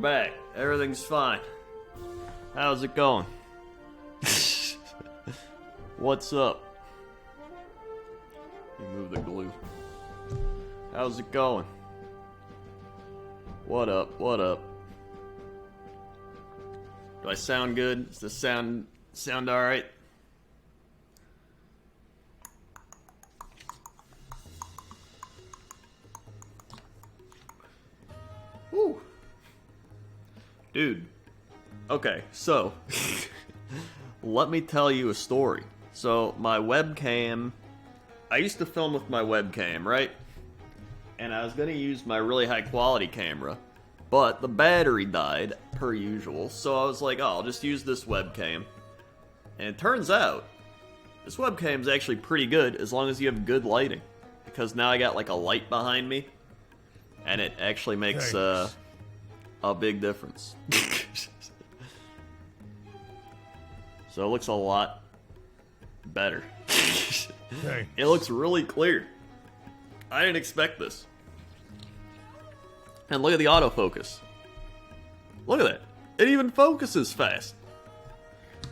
back. Everything's fine. How's it going? What's up? Remove the glue. How's it going? What up? What up? Do I sound good? Does this sound alright? Woo! Dude. Okay, so let me tell you a story. So my webcam, I used to film with my webcam, right? And I was going to use my really high quality camera, but the battery died, per usual, so I was like, oh, I'll just use this webcam. And it turns out, this webcam's actually pretty good as long as you have good lighting. Because now I got like a light behind me, and it actually makes a big difference. So it looks a lot better. It looks really clear. I didn't expect this. And look at the autofocus. Look at that. It even focuses fast.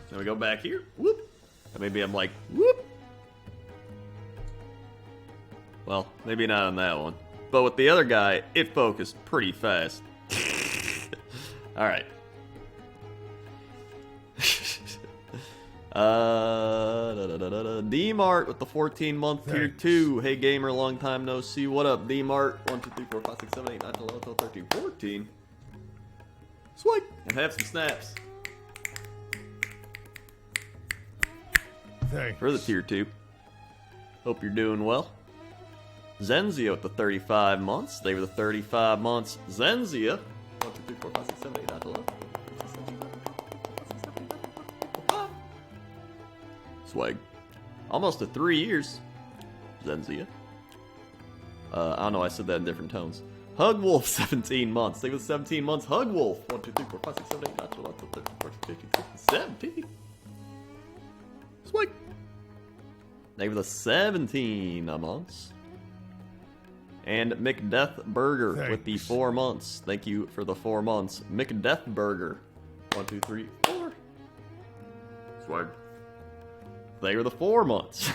Then we go back here. Whoop. And maybe I'm like, whoop. Well, maybe not on that one. But with the other guy, it focused pretty fast. Alright. D-Mart with the 14-month tier 2. Hey gamer, long time no see. What up, D-Mart? 1, 2, 3, 4, 5, 6, 7, 8, 9, 10, 11, 12, 13, 14. Swipe! And have some snaps. Thanks. For the tier 2. Hope you're doing well. Zenzia with the 35 months. They were the 35 months. Zenzia. 1, 2, 3, 4, 5, 6, 7, 8, 9, 10, 11. Swag. Almost to 3 years. Zenzia. I don't know, I said that in different tones. Hug Wolf, 17 months. They were 17 months. Hug Wolf. 1, 2, 3, 4, 5, 6, 7, 8, 9, 10, 11, 12, 13, 14, 15, 16, 17. Swag. They were the 17 months. And McDeath Burger with the 4 months. Thank you for the 4 months. McDeath Burger. 1, 2, 3, 4. Swag. They were the 4 months.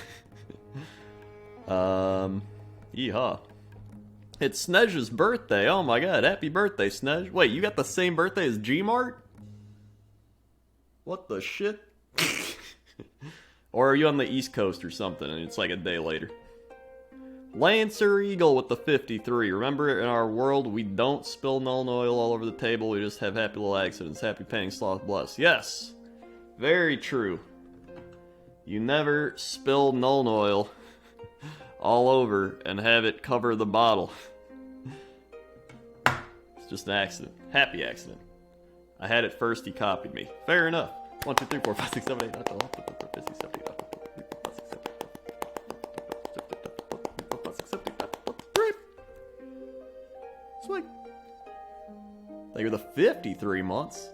Yeehaw. It's Snezh's birthday. Oh my god, happy birthday, Snezh. Wait, you got the same birthday as G-Mart? What the shit? Or are you on the East Coast or something and it's like a day later? Lancer Eagle with the 53. Remember, in our world, we don't spill Nuln Oil all over the table. We just have happy little accidents. Happy painting, sloth, bless. Yes. Very true. You never spill Nuln Oil all over and have it cover the bottle. It's just an accident. Happy accident. I had it first, he copied me. Fair enough. 1, 2, 3, 4, 5, 6, 7, 8, 9, 10, 11, 12, 13, 14, 15, 16, 17, 18, Sweet. They were the 53 months.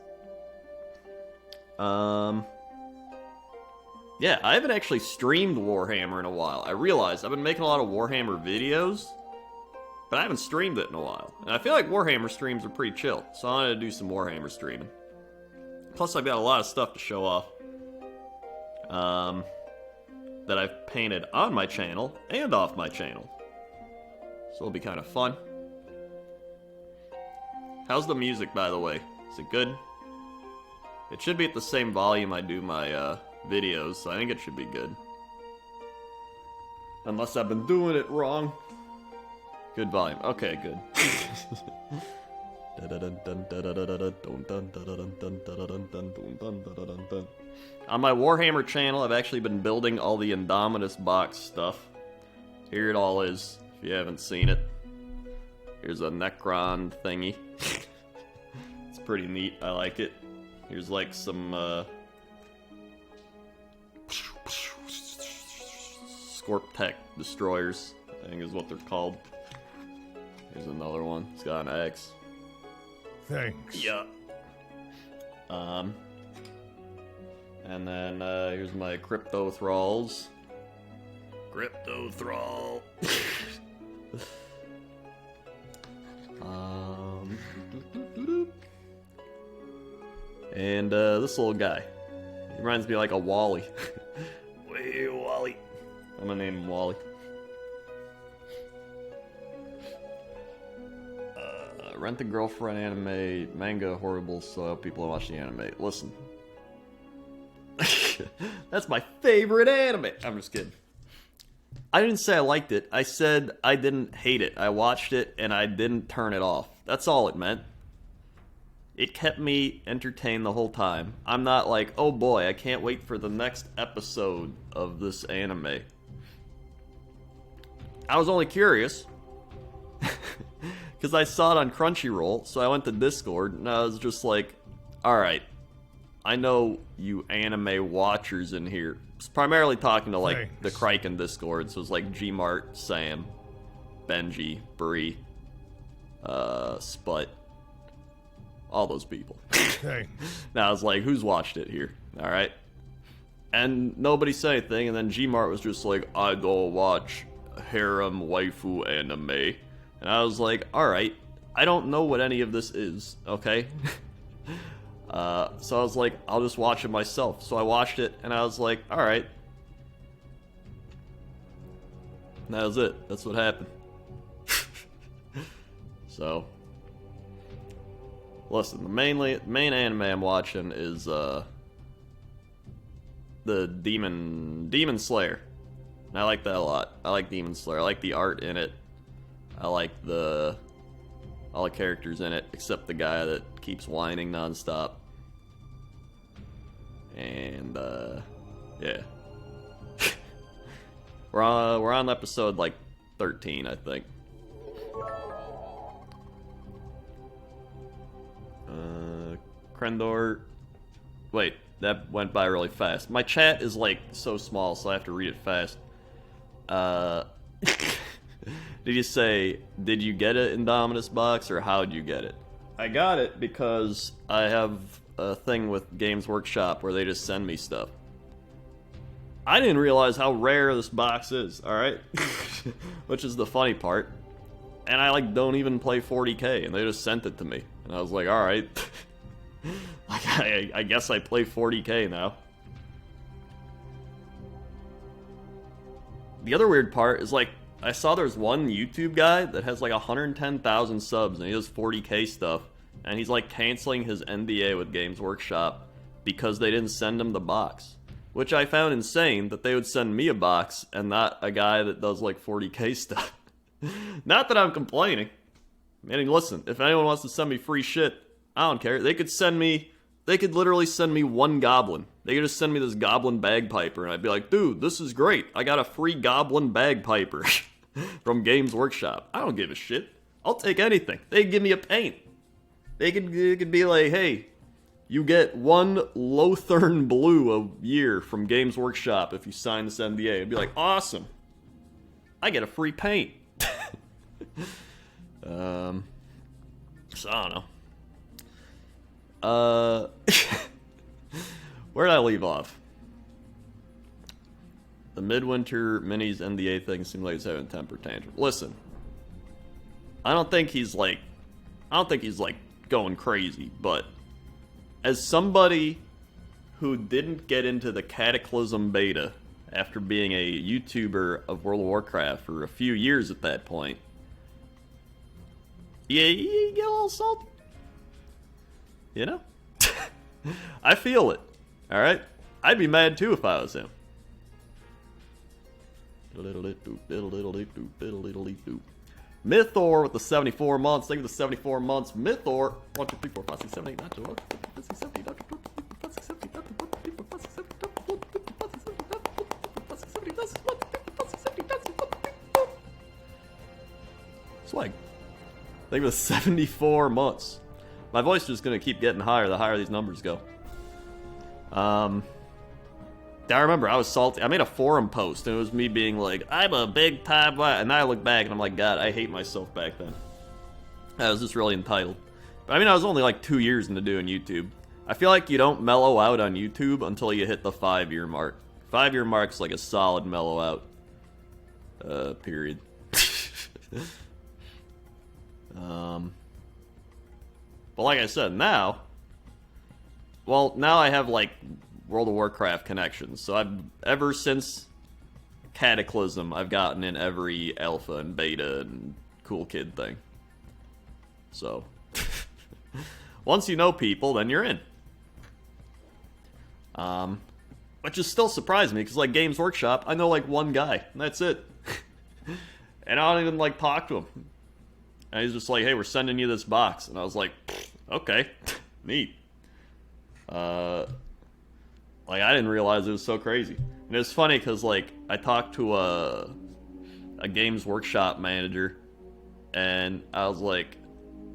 Yeah, I haven't actually streamed Warhammer in a while. I realized I've been making a lot of Warhammer videos, but I haven't streamed it in a while. And I feel like Warhammer streams are pretty chill, so I wanted to do some Warhammer streaming. Plus, I've got a lot of stuff to show off that I've painted on my channel and off my channel. So it'll be kind of fun. How's the music, by the way? Is it good? It should be at the same volume I do my videos, so I think it should be good. Unless I've been doing it wrong. Good volume. Okay, good. On my Warhammer channel, I've actually been building all the Indominus box stuff. Here it all is, if you haven't seen it. Here's a Necron thingy. It's pretty neat, I like it. Here's like some, Scorptech destroyers, I think is what they're called. Here's another one. It's got an X. Thanks. Yeah. And then here's my Crypto Thralls. Crypto Thrall. And this little guy. He reminds me like a Wally. Hey, Wally. I'm gonna name him Wally. Rent a Girlfriend anime, manga horrible, so people watch the anime. Listen. That's my favorite anime. I'm just kidding. I didn't say I liked it. I said I didn't hate it. I watched it and I didn't turn it off. That's all it meant. It kept me entertained the whole time. I'm not like, oh boy, I can't wait for the next episode of this anime. I was only curious. Because I saw it on Crunchyroll, so I went to Discord, and I was just like, alright, I know you anime watchers in here. I was primarily talking to, like, the Kraken Discord, so it was like Gmart, Sam, Benji, Bree, Sput, all those people. Thanks. Now I was like, who's watched it here? Alright? And nobody said anything, and then Gmart was just like, I don't watch harem waifu anime. And I was like, alright, I don't know what any of this is, okay? So I was like, I'll just watch it myself. So I watched it, and I was like, alright. And that was it. That's what happened. So, listen, the main anime I'm watching is, the Demon Slayer. And I like that a lot. I like Demon Slayer. I like the art in it. I like all the characters in it, except the guy that keeps whining nonstop. And, yeah. we're on episode, like, 13, I think. Crendor. Wait, that went by really fast. My chat is, like, so small, so I have to read it fast. Did you say, did you get it in Dominus Box, or how'd you get it? I got it because I have a thing with Games Workshop where they just send me stuff. I didn't realize how rare this box is, alright? Which is the funny part. And I, like, don't even play 40k, and they just sent it to me. And I was like, alright. I guess I play 40k now. The other weird part is, like, I saw there's one YouTube guy that has like 110,000 subs and he does 40k stuff, and he's like canceling his NDA with Games Workshop because they didn't send him the box, which I found insane that they would send me a box and not a guy that does like 40k stuff. Not that I'm complaining. I mean, listen, if anyone wants to send me free shit, I don't care. They could literally send me one goblin. They could just send me this goblin bagpiper, and I'd be like, dude, this is great. I got a free goblin bagpiper from Games Workshop. I don't give a shit. I'll take anything. They could give me a paint. It could be like, hey, you get one Lothern Blue a year from Games Workshop if you sign this NDA. It'd be like, awesome. I get a free paint. So I don't know. Where did I leave off? The Midwinter Minis NDA thing seems like it's having a temper tantrum. Listen, I don't think he's like going crazy, but as somebody who didn't get into the Cataclysm beta after being a YouTuber of World of Warcraft for a few years at that point, yeah, you get a little salty. You know? I feel it. Alright? I'd be mad too if I was him. Mythor with the 74 months. Thank you for the 74 months. Mythor. 1, 2, 3, 4, 5, 6, 7, 8, 9, 10, 11, 12, 13, 14, 15, 16, 17, 18, 19, 20, 21, 22, Swag. Thank you for the 74 months. My voice is just gonna keep getting higher the higher these numbers go. I remember I was salty. I made a forum post and it was me being like, I'm a big time, and I look back and I'm like, God, I hate myself back then. I was just really entitled. But I mean, I was only like 2 years into doing YouTube. I feel like you don't mellow out on YouTube until you hit the 5-year mark. 5-year mark's like a solid mellow out period. But like I said, now well, now I have, like, World of Warcraft connections. So ever since Cataclysm, I've gotten in every alpha and beta and cool kid thing. So, once you know people, then you're in. Which is still surprised me, because, like, Games Workshop, I know, like, one guy, and that's it. And I don't even, like, talk to him. And he's just like, hey, we're sending you this box. And I was like, okay, neat. Like, I didn't realize it was so crazy. And it's funny, because, like, I talked to a Games Workshop manager, and I was like,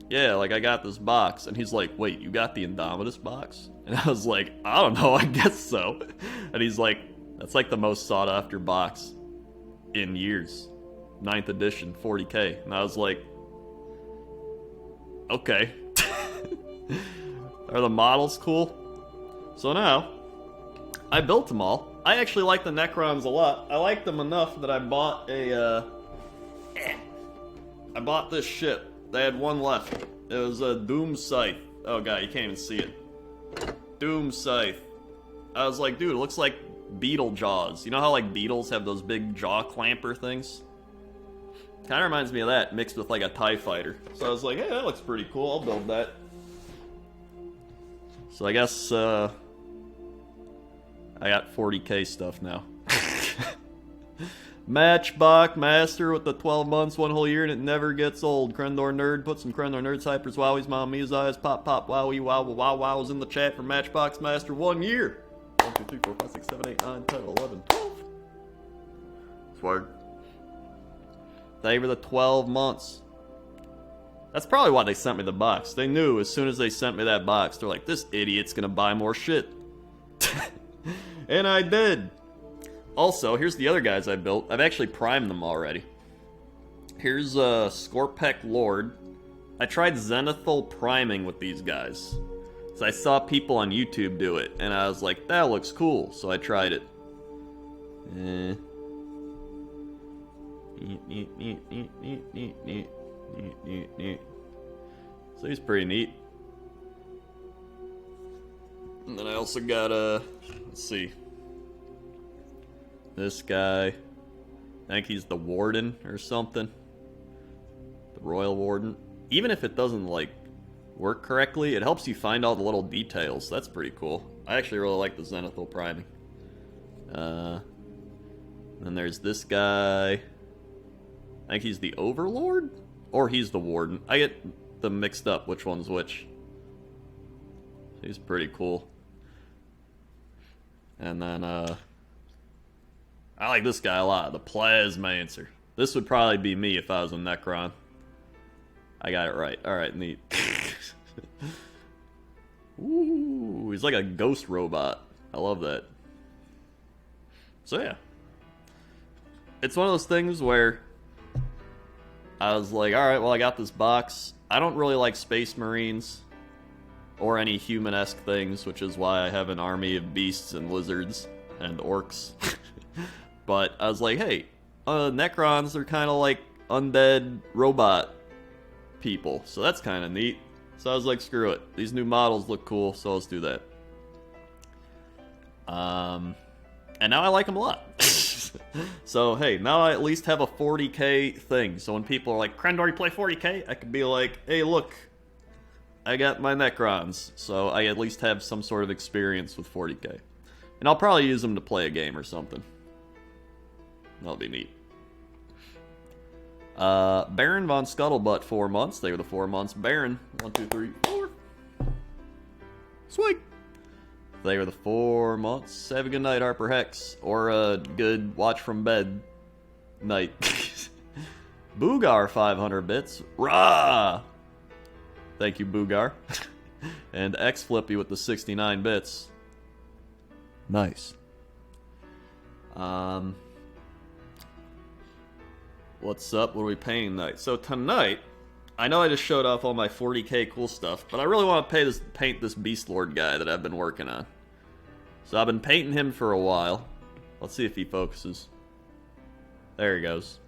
yeah, like, I got this box. And he's like, wait, you got the Indomitus box? And I was like, I don't know, I guess so. And he's like, that's like the most sought after box in years. 9th edition, 40K. And I was like, okay. Are the models cool? So now, I built them all. I actually like the Necrons a lot. I like them enough that I bought I bought this ship. They had one left. It was a Doom Scythe. Oh god, you can't even see it. Doom Scythe. I was like, dude, it looks like beetle jaws. You know how, like, beetles have those big jaw clamper things? Kind of reminds me of that, mixed with, like, a TIE fighter. So I was like, hey, that looks pretty cool. I'll build that. So I guess, I got 40K stuff now. Matchbox Master with the 12 months, 1 whole year, and it never gets old. Crendor Nerd, put some Crendor Nerd Cypress Wowies, Mama Mia's eyes, pop, pop, wowie, wow, wow, wow was in the chat for Matchbox Master 1 year. 1, 2, 3, 4, 5, 6, 7, 8, 9, 10, 11, 12. Swag. They were the 12 months. That's probably why they sent me the box. They knew as soon as they sent me that box, they're like, this idiot's gonna buy more shit. And I did. Also, here's the other guys I built. I've actually primed them already. Here's Scorpec Lord. I tried Zenithal priming with these guys. So I saw people on YouTube do it, and I was like, that looks cool. So I tried it. So he's pretty neat. And then I also got let's see. This guy. I think he's the Warden or something. The Royal Warden. Even if it doesn't, like, work correctly, it helps you find all the little details. That's pretty cool. I actually really like the Zenithal priming. Then there's this guy. I think he's the Overlord? Or he's the Warden. I get them mixed up, which one's which. He's pretty cool. And then, I like this guy a lot, the Plasmancer. This would probably be me if I was a Necron. I got it right. Alright, neat. Ooh, he's like a ghost robot. I love that. So yeah. It's one of those things where I was like, alright, well I got this box. I don't really like Space Marines or any human-esque things, which is why I have an army of beasts and lizards and orcs. But I was like, hey, Necrons are kind of like undead robot people, so that's kind of neat. So I was like, screw it. These new models look cool, so let's do that. And now I like them a lot. So, hey, now I at least have a 40K thing. So when people are like, Crendor, you play 40K? I could be like, hey, look, I got my Necrons. So I at least have some sort of experience with 40K. And I'll probably use them to play a game or something. That'll be neat. Baron von Scuttlebutt, 4 months. They were the 4 months. Baron, 1, 2, 3, 4. Swing. They were the 4 months. Have a good night, Harper Hex. Or a good watch from bed night. Boogar, 500 bits. Rah! Thank you, Boogar. And X Flippy with the 69 bits. Nice. What's up? What are we painting tonight? So tonight, I know I just showed off all my 40K cool stuff, but I really want to paint this Beast Lord guy that I've been working on. So I've been painting him for a while. Let's see if he focuses. There he goes.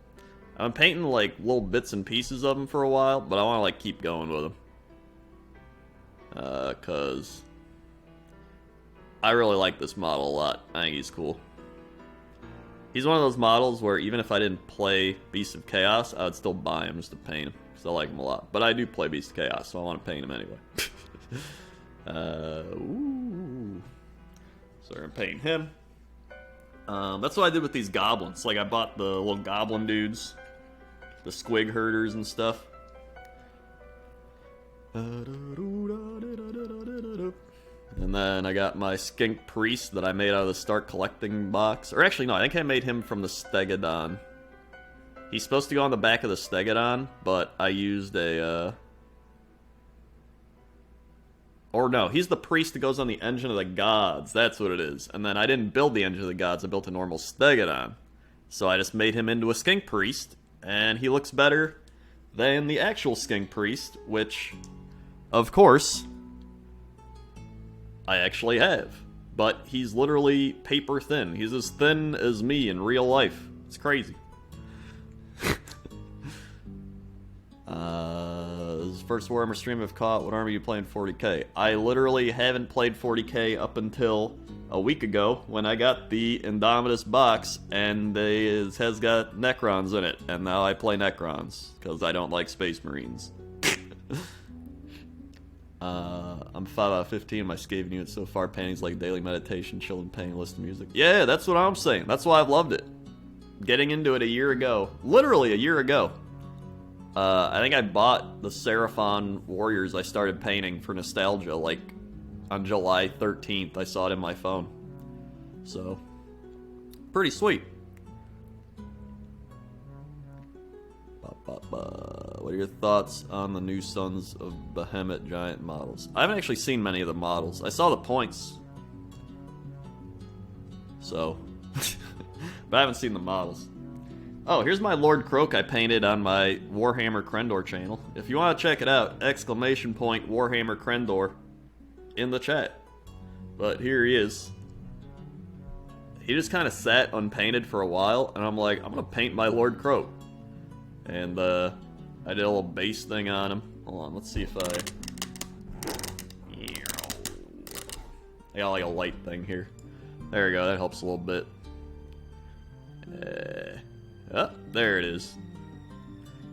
I've been painting like little bits and pieces of him for a while, but I want to like keep going with him. Cause I really like this model a lot. I think he's cool. He's one of those models where even if I didn't play Beast of Chaos, I would still buy him just to paint him, because I like him a lot. But I do play Beast of Chaos, so I want to paint him anyway. Ooh. So we're going to paint him. That's what I did with these goblins. Like, I bought the little goblin dudes, the squig herders and stuff. And then I got my skink priest that I made out of the Start Collecting box. Or actually, no, I think I made him from the Stegodon. He's supposed to go on the back of the Stegodon, but I used a... Or no, he's the priest that goes on the Engine of the Gods. That's what it is. And then I didn't build the Engine of the Gods. I built a normal Stegodon. So I just made him into a skink priest. And he looks better than the actual skink priest, which, of course, I actually have. But he's literally paper thin. He's as thin as me in real life. It's crazy. This is the first Warhammer stream I've caught. What army are you playing 40k? I literally haven't played 40k up until a week ago when I got the Indomitus box, and it has got Necrons in it. And now I play Necrons, because I don't like Space Marines. I'm 5 out of 15. My Skaven unit so far. Paintings like daily meditation, chill and painting, listen to music. Yeah, that's what I'm saying. That's why I've loved it. Getting into it a year ago. Literally a year ago. I think I bought the Seraphon Warriors I started painting for nostalgia, like, on July 13th. I saw it in my phone. So, pretty sweet. What are your thoughts on the new Sons of Behemoth Giant models? I haven't actually seen many of the models. I saw the points. So, but I haven't seen the models. Oh, here's my Lord Croak I painted on my Warhammer Crendor channel. If you want to check it out, ! Warhammer Crendor in the chat. But here he is. He just kind of sat unpainted for a while, and I'm like, I'm going to paint my Lord Croak. And I did a little base thing on him. Hold on, let's see if I got like a light thing here. There we go, that helps a little bit. Oh, there it is.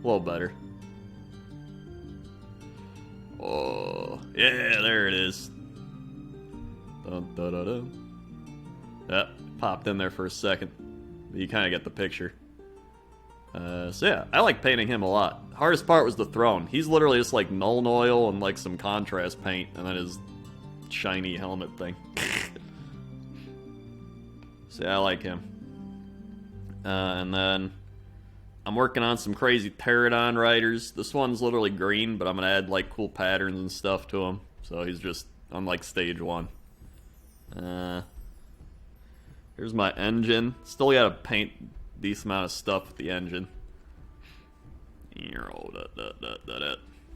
A little better. Oh, yeah, there it is. Dun, dun, dun, dun. Yep, popped in there for a second. You kind of get the picture. So yeah, I like painting him a lot. Hardest part was the throne. He's literally just like Nuln Oil and like some contrast paint, and then his shiny helmet thing. So yeah, I like him. And then I'm working on some crazy Pterodon riders. This one's literally green, but I'm gonna add like cool patterns and stuff to him. So he's just on like stage 1. Here's my engine. Still gotta paint a decent amount of stuff with the engine.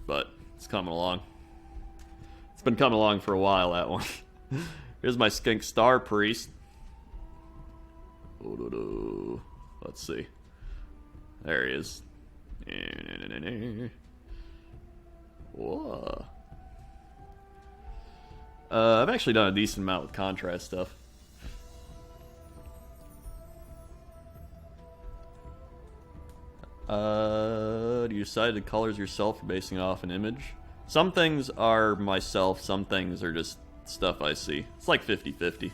But it's coming along. It's been coming along for a while, that one. Here's my Skink Star Priest. Let's see. There he is. Whoa. I've actually done a decent amount with contrast stuff. Do you decide the colors yourself or basing it off an image? Some things are myself, some things are just stuff I see. It's like 50-50.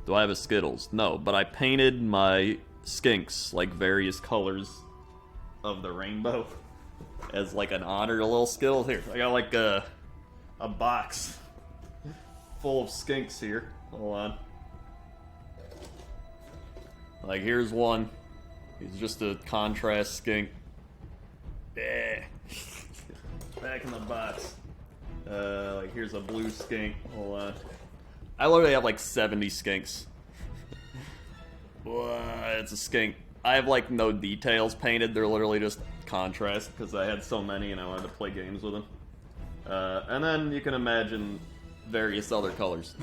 Do I have a Skittles? No, but I painted my skinks like various colors of the rainbow as like an honor to little Skittles. Here, I got like a box full of skinks here. Hold on. Like here's one. He's just a contrast skink. Yeah. Back in the box. Like here's a blue skink. Hold on. I literally have like 70 skinks. It's a skink. I have like no details painted. They're literally just contrast because I had so many and I wanted to play games with them. And then you can imagine various other colors.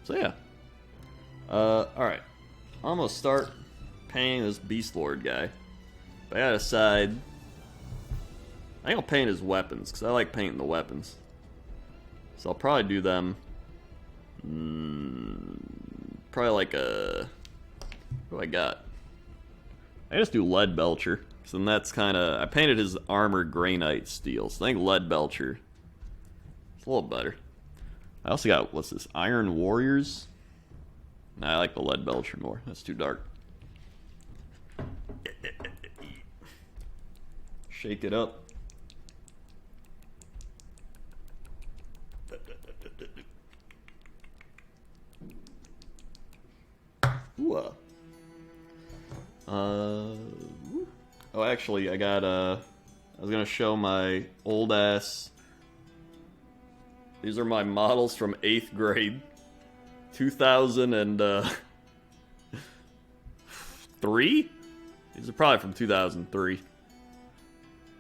So yeah. Alright. I'm gonna start painting this Beast Lord guy. But I gotta decide I think I'll paint his weapons, because I like painting the weapons. So I'll probably do them... probably like a... What do I got? I just do Lead Belcher. So then that's kind of... I painted his armor Granite Steel, so I think Lead Belcher is a little better. I also got, what's this, Iron Warriors? Nah, I like the Lead Belcher more. That's too dark. Shake it up. Ooh, oh, actually, I got, I was gonna show my old ass. These are my models from 8th grade. 2003? These are probably from 2003.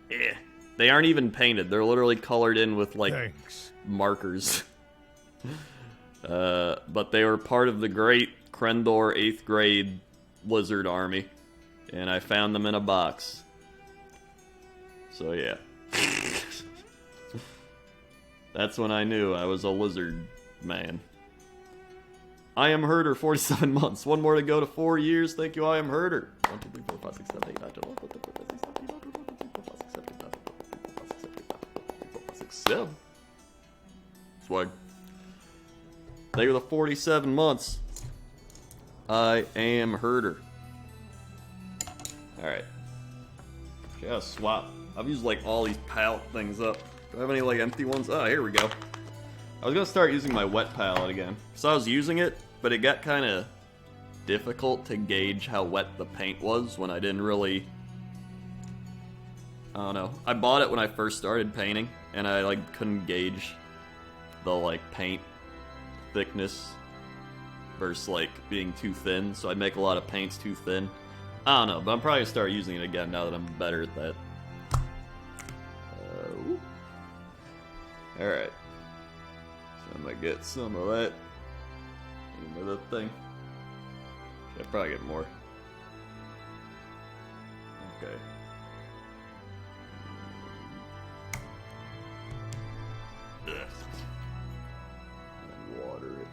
Yeah. They aren't even painted. They're literally colored in with, like, Thanks. markers. But they were part of the great Crendor 8th grade lizard army. And I found them in a box. So, yeah. That's when I knew I was a lizard man. I am Herder, 47 months. One more to go to 4 years. Thank you, I am Herder. 1, 2, 3, 4, 5, 6, 7, 8, 9, 10, 11, 12, 13, 14, 7. Swag. They were the 47 months. I am Herder. Alright. I gotta swap. I've used like all these palette things up. Do I have any like empty ones? Oh, here we go. I was gonna start using my wet palette again. So I was using it, but it got kind of difficult to gauge how wet the paint was when I didn't really... I don't know. I bought it when I first started painting, and I like couldn't gauge the like paint thickness versus like being too thin, so I'd make a lot of paints too thin. I don't know, but I'm probably gonna start using it again now that I'm better at that. Alright. So I'm gonna get some of that into the thing. Should I probably get more? Okay. And water it.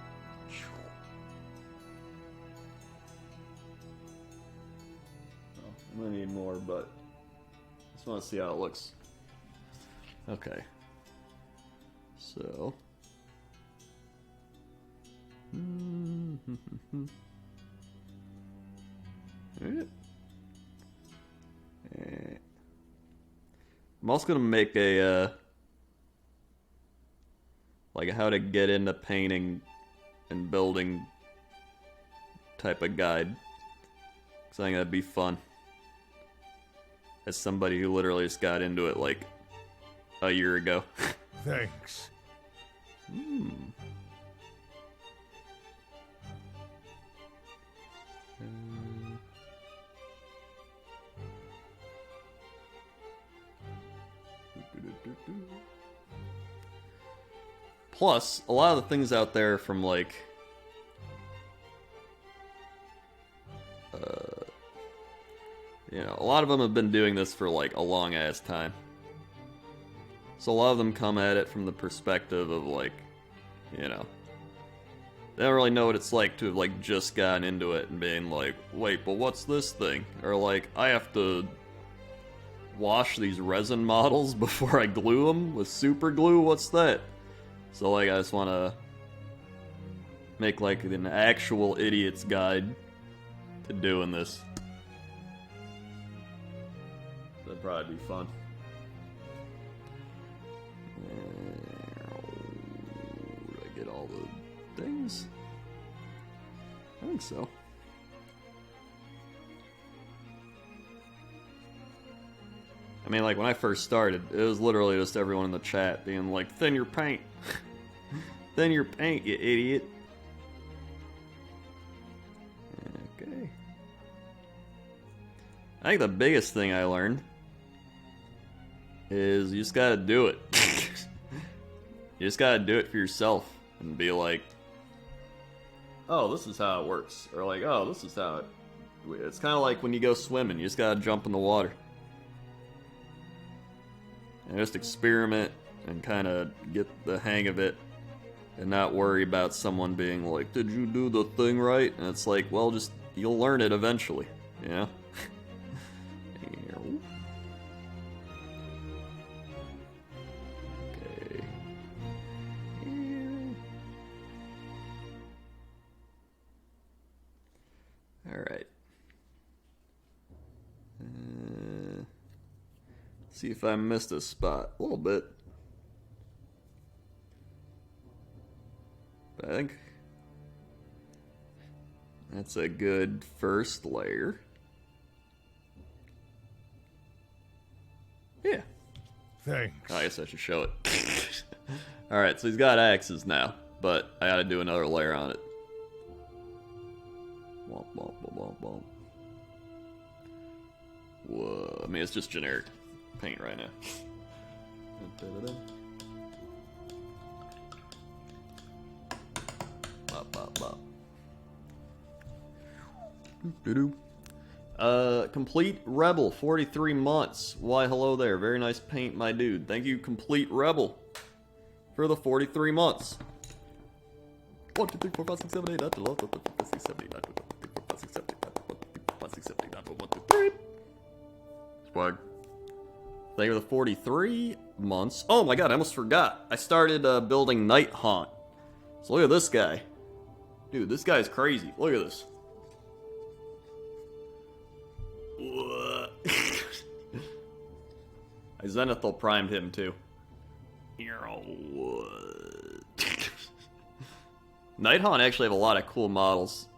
Oh, I'm gonna need more, but I just want to see how it looks. Okay. So. I'm also gonna make a like a how to get into painting and building type of guide, because I think that'd be fun. As somebody who literally just got into it like a year ago. Thanks. Plus, a lot of the things out there from like you know, a lot of them have been doing this for like a long ass time. So a lot of them come at it from the perspective of like, you know, they don't really know what it's like to have like just gotten into it and being like, wait, but what's this thing? Or like, I have to wash these resin models before I glue them with super glue? What's that? So like, I just want to make like an actual idiot's guide to doing this. That'd probably be fun. Did I get all the things? I think so. I mean, like, when I first started, it was literally just everyone in the chat being like, thin your paint. Thin your paint, you idiot. Okay. I think the biggest thing I learned is you just gotta do it. You just gotta do it for yourself and be like, oh, this is how it works. Or like, oh, this is how it... It's kind of like when you go swimming. You just gotta jump in the water. and just experiment and kind of get the hang of it and not worry about someone being like, did you do the thing right? And it's like, well, just, you'll learn it eventually, you know? Okay. Alright. See if I missed a spot. A little bit. But I think that's a good first layer. Yeah. Thanks. I guess I should show it. Alright, so he's got axes now, but I gotta do another layer on it. Womp, womp, womp, womp, womp. Whoa, I mean, it's just generic paint right now. Bop, bop, bop. Complete Rebel, 43 months. Why, hello there. Very nice paint, my dude. Thank you, Complete Rebel, for the 43 months. 1, 2, 3, 4, 5, 6, 7, 8, 9, 10, 11, 12, 13, 14, 15, 16, 17, 18, 19, 20, 21, 22, 23, 24, 25, 26, 27, 28, 29, 30, 31, 32, 33. Swag. Thank you for the 43 months. Oh my god, I almost forgot. I started building Night Haunt. So look at this guy. Dude, this guy's crazy. Look at this. I Zenithal primed him too. Night Haunt actually have a lot of cool models.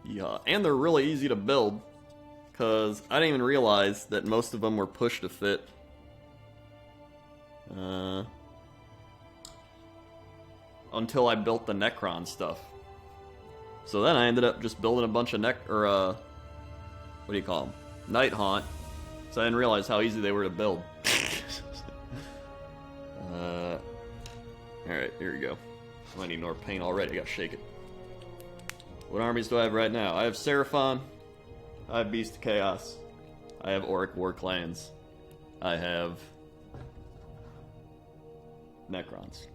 Yeah, and they're really easy to build. Because I didn't even realize that most of them were pushed to fit. Until I built the Necron stuff. So then I ended up just building a bunch of what do you call them? Night Haunt. So I didn't realize how easy they were to build. Alright, here we go. I need more paint already, I gotta shake it. What armies do I have right now? I have Seraphon. I have Beast of Chaos. I have Auric War Clans. I have Necrons.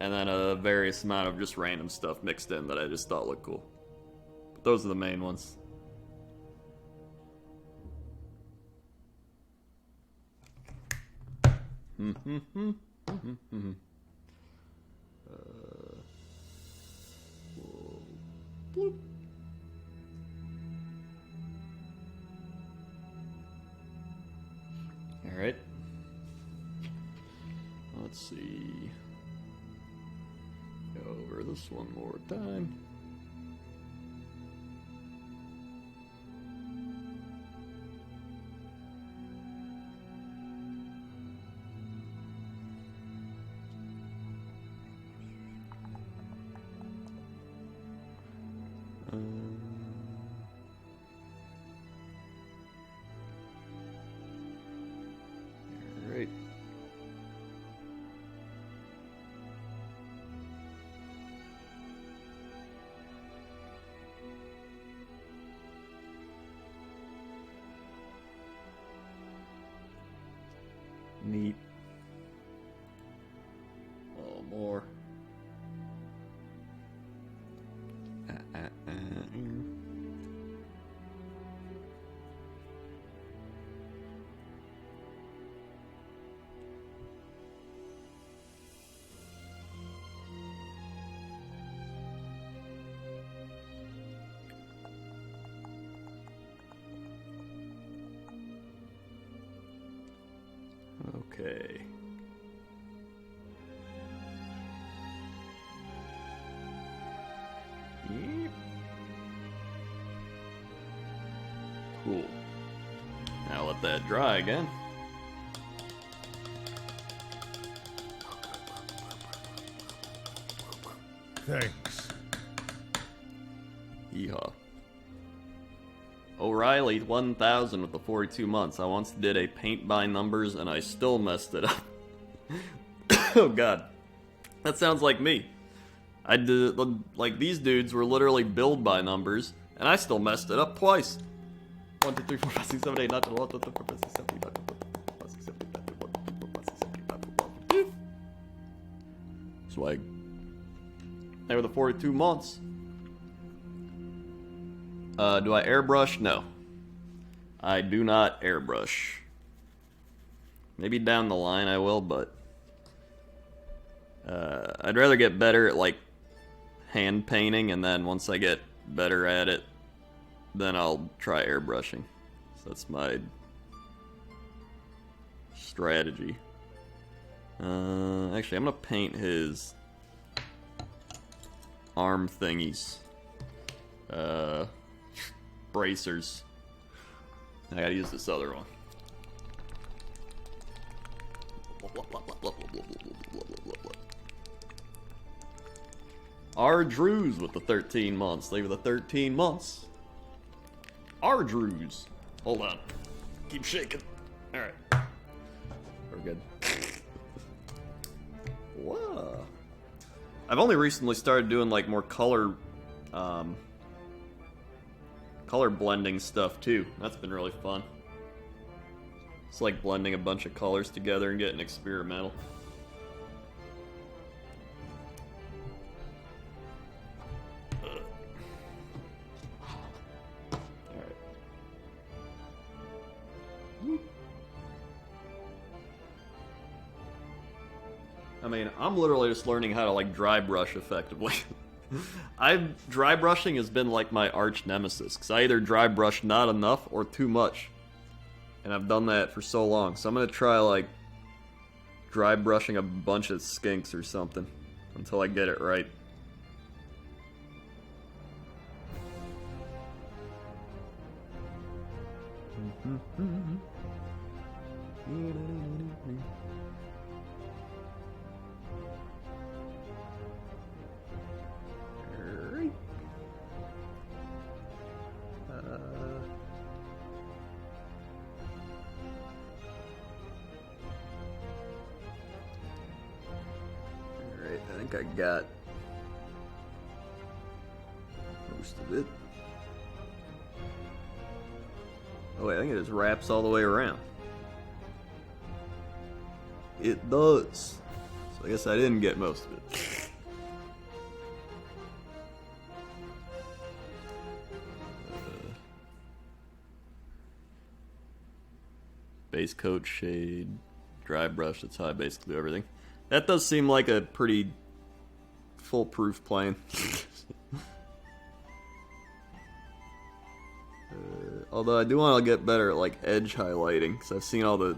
And then a various amount of just random stuff mixed in that I just thought looked cool. But those are the main ones. Bloop. Alright. Let's see. Go over this one more time. Alright. Neat. A little more. Okay. Yep. Cool. Now let that dry again. Thanks. Yeehaw. O'Reilly 1000 with the 42 months. I once did a paint by numbers and I still messed it up. Oh god. That sounds like me. I did, like, these dudes were literally build by numbers and I still messed it up twice. 1, 2, 3, 4, 5, 6, 7, 8, 9, 10, 11, 12, 13, 14, 15, 16, 17, 18, 19, 20, 21, 22, 23, 24, 25, 26, 27, 28, 29, 30, 31, 32, 33, 34, 35, 36, 37, 38, 39, 40, 41, 42. Swag. There were the 42 months. Do I airbrush? No. I do not airbrush. Maybe down the line I will, but I'd rather get better at like hand painting, and then once I get better at it, then I'll try airbrushing. So that's my strategy. Actually, I'm gonna paint his arm thingies. Bracers. I gotta use this other one. R. Drews with the 13 months. They were the 13 months. R. Drews. Hold on. Keep shaking. Alright. We're good. Whoa. I've only recently started doing like more color blending stuff too. That's been really fun. It's like blending a bunch of colors together and getting experimental. Alright. I mean, I'm literally just learning how to like dry brush effectively. Dry brushing has been like my arch nemesis, because I either dry brush not enough or too much. And I've done that for so long. So I'm gonna try like dry brushing a bunch of skinks or something until I get it right. Alright, I think I got most of it. Oh wait, I think it just wraps all the way around. It does. So I guess I didn't get most of it. Base coat, shade, dry brush, that's how I basically do everything. That does seem like a pretty foolproof plan. Although I do want to get better at like edge highlighting, because I've seen all the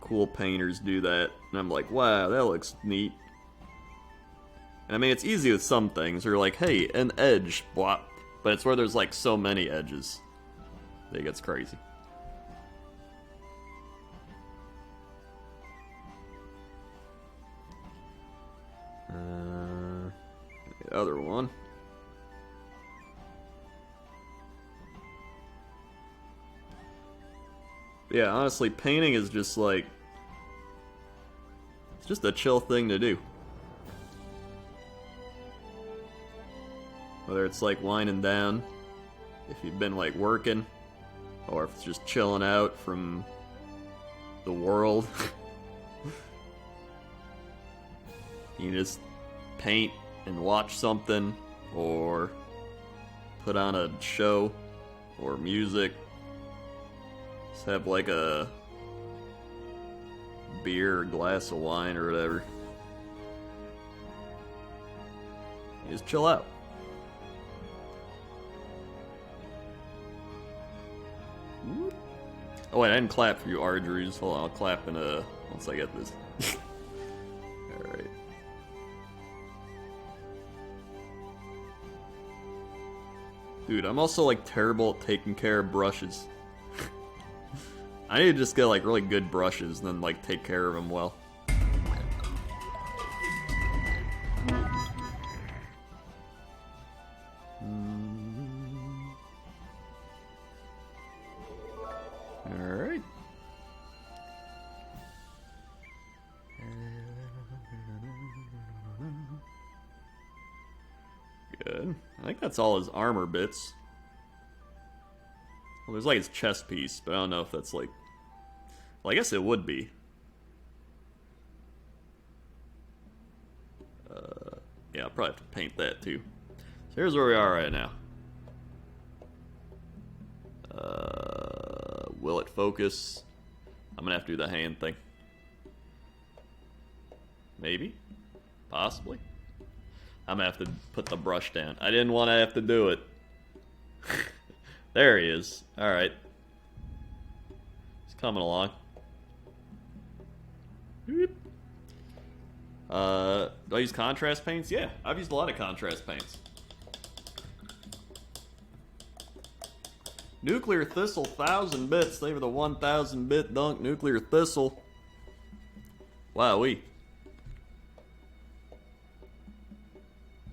cool painters do that, and I'm like, wow, that looks neat. And I mean, it's easy with some things, or like, hey, an edge, blah, but it's where there's like so many edges that it gets crazy. The other one. Yeah, honestly, painting is just like, it's just a chill thing to do. Whether it's like winding down, if you've been like working, or if it's just chilling out from the world. You just paint and watch something, or put on a show, or music. Just have like a beer or glass of wine or whatever. You just chill out. Oh wait, I didn't clap for you, Ardrews. Hold on, I'll clap in once I get this. Alright. Dude, I'm also like terrible at taking care of brushes. I need to just get like really good brushes and then like take care of them well. Alright. Good. I think that's all his armor bits. Well, there's like his chest piece, but I don't know if that's like... Well, I guess it would be. Yeah, I'll probably have to paint that too. So here's where we are right now. Will it focus? I'm gonna have to do the hand thing. Maybe? Possibly? I'm gonna have to put the brush down. I didn't want to have to do it. There he is. Alright. He's coming along. Do I use contrast paints? Yeah, I've used a lot of contrast paints. Nuclear Thistle, 1,000 bits. Thank you for the 1,000 bit dunk, Nuclear Thistle. Wowee.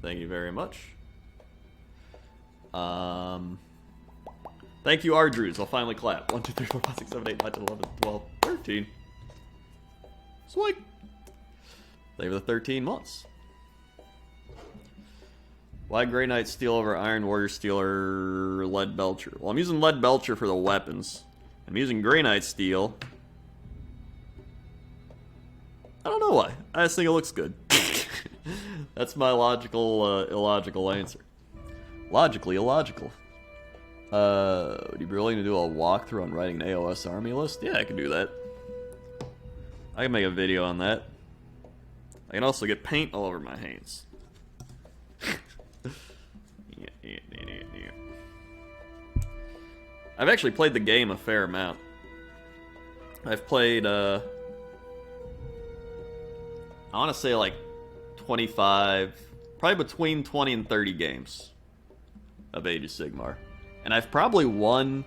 Thank you very much. Thank you, Ardrews. I'll finally clap. 1, 2, 3, 4, 5, 6, 7, 8, 9, 10, 11, 12, 13. Sweet. Thank you for the 13 months. Why Grey Knight Steel over Iron Warrior Steel or Lead Belcher? Well, I'm using Lead Belcher for the weapons. I'm using Grey Knight Steel. I don't know why. I just think it looks good. That's my logical, illogical answer. Logically illogical. Would you be willing to do a walkthrough on writing an AOS army list? Yeah, I can do that. I can make a video on that. I can also get paint all over my hands. I've actually played the game a fair amount. I've played, I want to say like 25, probably between 20 and 30 games of Age of Sigmar. And I've probably won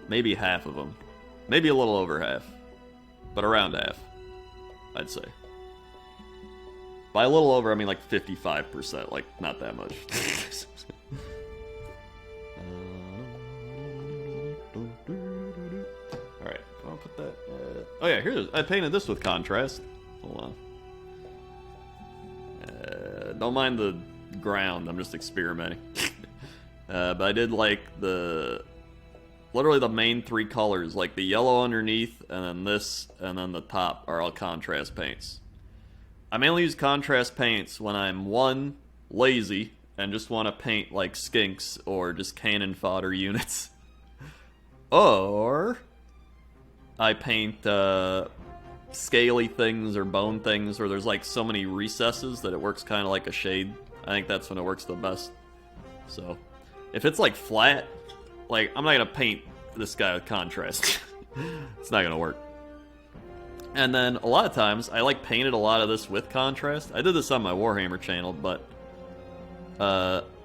maybe half of them. Maybe a little over half. But around half, I'd say. By a little over, I mean like 55%, like not that much. Alright, I'll put that... oh yeah, here, I painted this with contrast. Hold on. Don't mind the ground, I'm just experimenting. But I did like literally the main three colors, like the yellow underneath, and then this, and then the top are all contrast paints. I mainly use contrast paints when I'm, one, lazy, and just want to paint like skinks or just cannon fodder units. Or I paint scaly things or bone things where there's like so many recesses that it works kind of like a shade. I think that's when it works the best. So, if it's like flat, like I'm not gonna paint this guy with contrast. It's not gonna work. And then a lot of times I like painted a lot of this with contrast. I did this on my Warhammer channel, but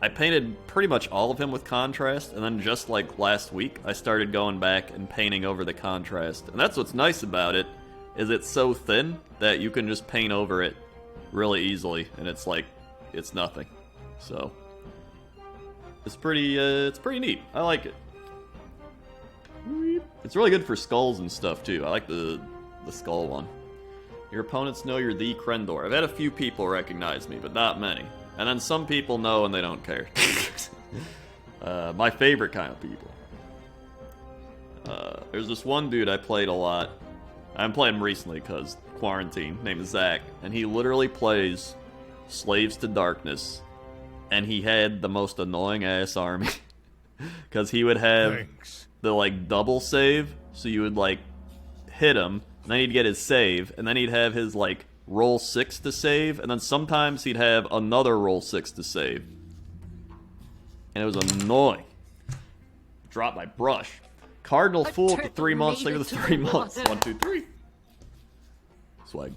I painted pretty much all of him with contrast, and then just like last week I started going back and painting over the contrast. And that's what's nice about it, is it's so thin that you can just paint over it really easily, and it's like it's nothing. So it's pretty neat. I like it. It's really good for skulls and stuff too. I like the skull one. Your opponents know you're the Crendor. I've had a few people recognize me, but not many. And then some people know and they don't care. My favorite kind of people. There's this one dude I played a lot. I haven't played him recently because quarantine, named Zach. And he literally plays Slaves to Darkness. And he had the most annoying ass army. Because he would have the like double save. So you would like hit him, and then he'd get his save, and then he'd have his like roll 6 to save, and then sometimes he'd have another roll 6 to save. And it was annoying. Drop my brush. Cardinal Fool at the 3 months. Thank you for the 3 months. 1, 2, 3. Swag.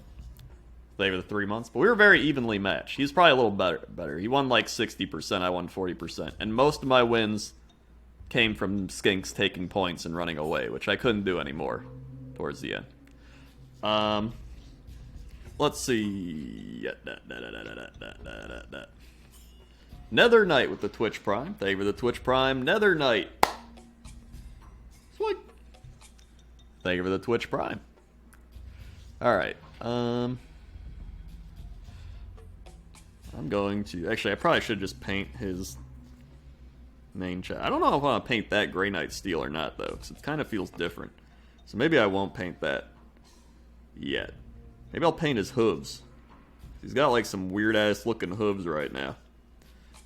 Thank you for the 3 months. But we were very evenly matched. He's probably a little better. He won like 60%, I won 40%. And most of my wins came from skinks taking points and running away, which I couldn't do anymore towards the end. Let's see. Nether Knight with the Twitch Prime. Thank you for the Twitch Prime. Nether Knight. Sweet. Thank you for the Twitch Prime. Alright. I'm going to... Actually, I probably should just paint his main chest. I don't know if I want to paint that Grey Knight steel or not, though, because it kind of feels different. So maybe I won't paint that yet. Maybe I'll paint his hooves. He's got like some weird-ass looking hooves right now.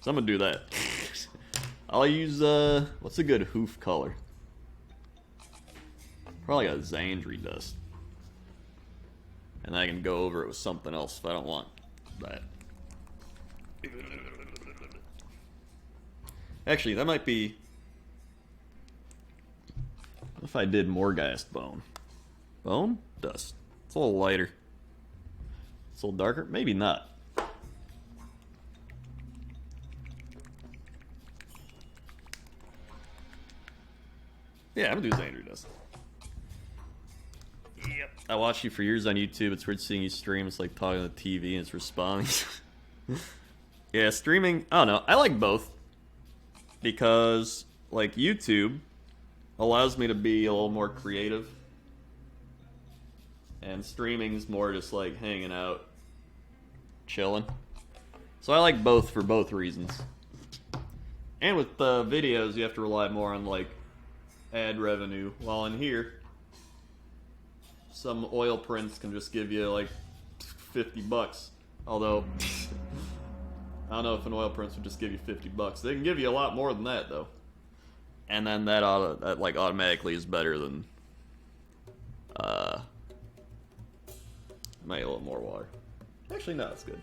So I'm going to do that. I'll use, what's a good hoof color? Probably a Xandri dust. And I can go over it with something else if I don't want that. Actually, that might be... What if I did Morghast bone? Bone? Dust. It's a little lighter. It's a little darker? Maybe not. Yeah, I'm gonna do Xandri dust. Yep. I watched you for years on YouTube. It's weird seeing you stream. It's like talking to the TV and it's responding. Yeah, streaming, I don't know. I like both. Because, like, YouTube allows me to be a little more creative. And streaming's more just like hanging out, chilling. So I like both for both reasons. And with videos, you have to rely more on, like, ad revenue. While in here, some oil prints can just give you like $50. Although I don't know if an oil prints would just give you $50. They can give you a lot more than that, though. And then that like automatically is better than might a little more water. Actually, no, it's good.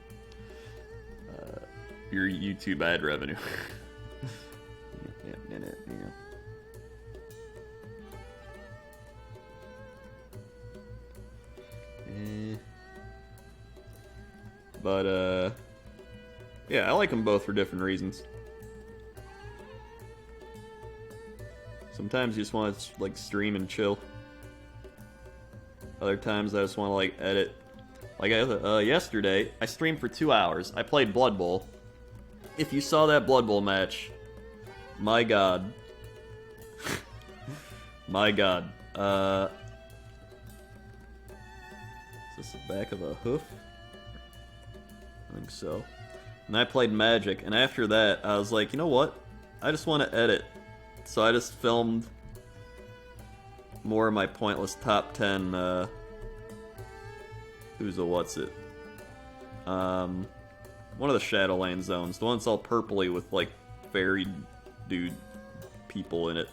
Your YouTube ad revenue. Yeah. But, yeah, I like them both for different reasons. Sometimes you just want to, like, stream and chill. Other times I just want to, like, edit. Like, yesterday, I streamed for 2 hours. I played Blood Bowl. If you saw that Blood Bowl match, my god. My god. Is this the back of a hoof? I think so. And I played Magic, and after that, I was like, you know what? I just want to edit. So I just filmed more of my pointless top 10, who's a what's it? One of the Shadowland zones. The one that's all purpley with, like, fairy dude people in it.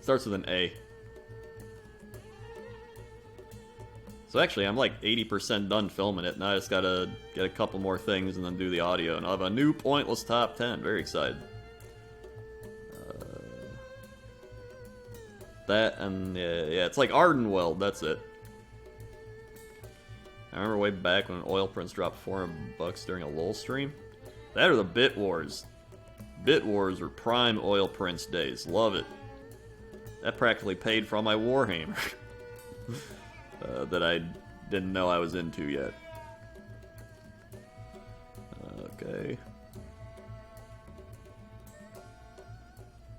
Starts with an A. So actually, I'm like 80% done filming it, and I just gotta get a couple more things and then do the audio, and I'll have a new pointless top 10. Very excited. That, and yeah, it's like Ardenweld, that's it. I remember way back when oil prints dropped $400 during a LOL stream. That or the Bit Wars. Bit Wars were prime oil prints days. Love it. That practically paid for all my Warhammer. That I didn't know I was into yet. Okay.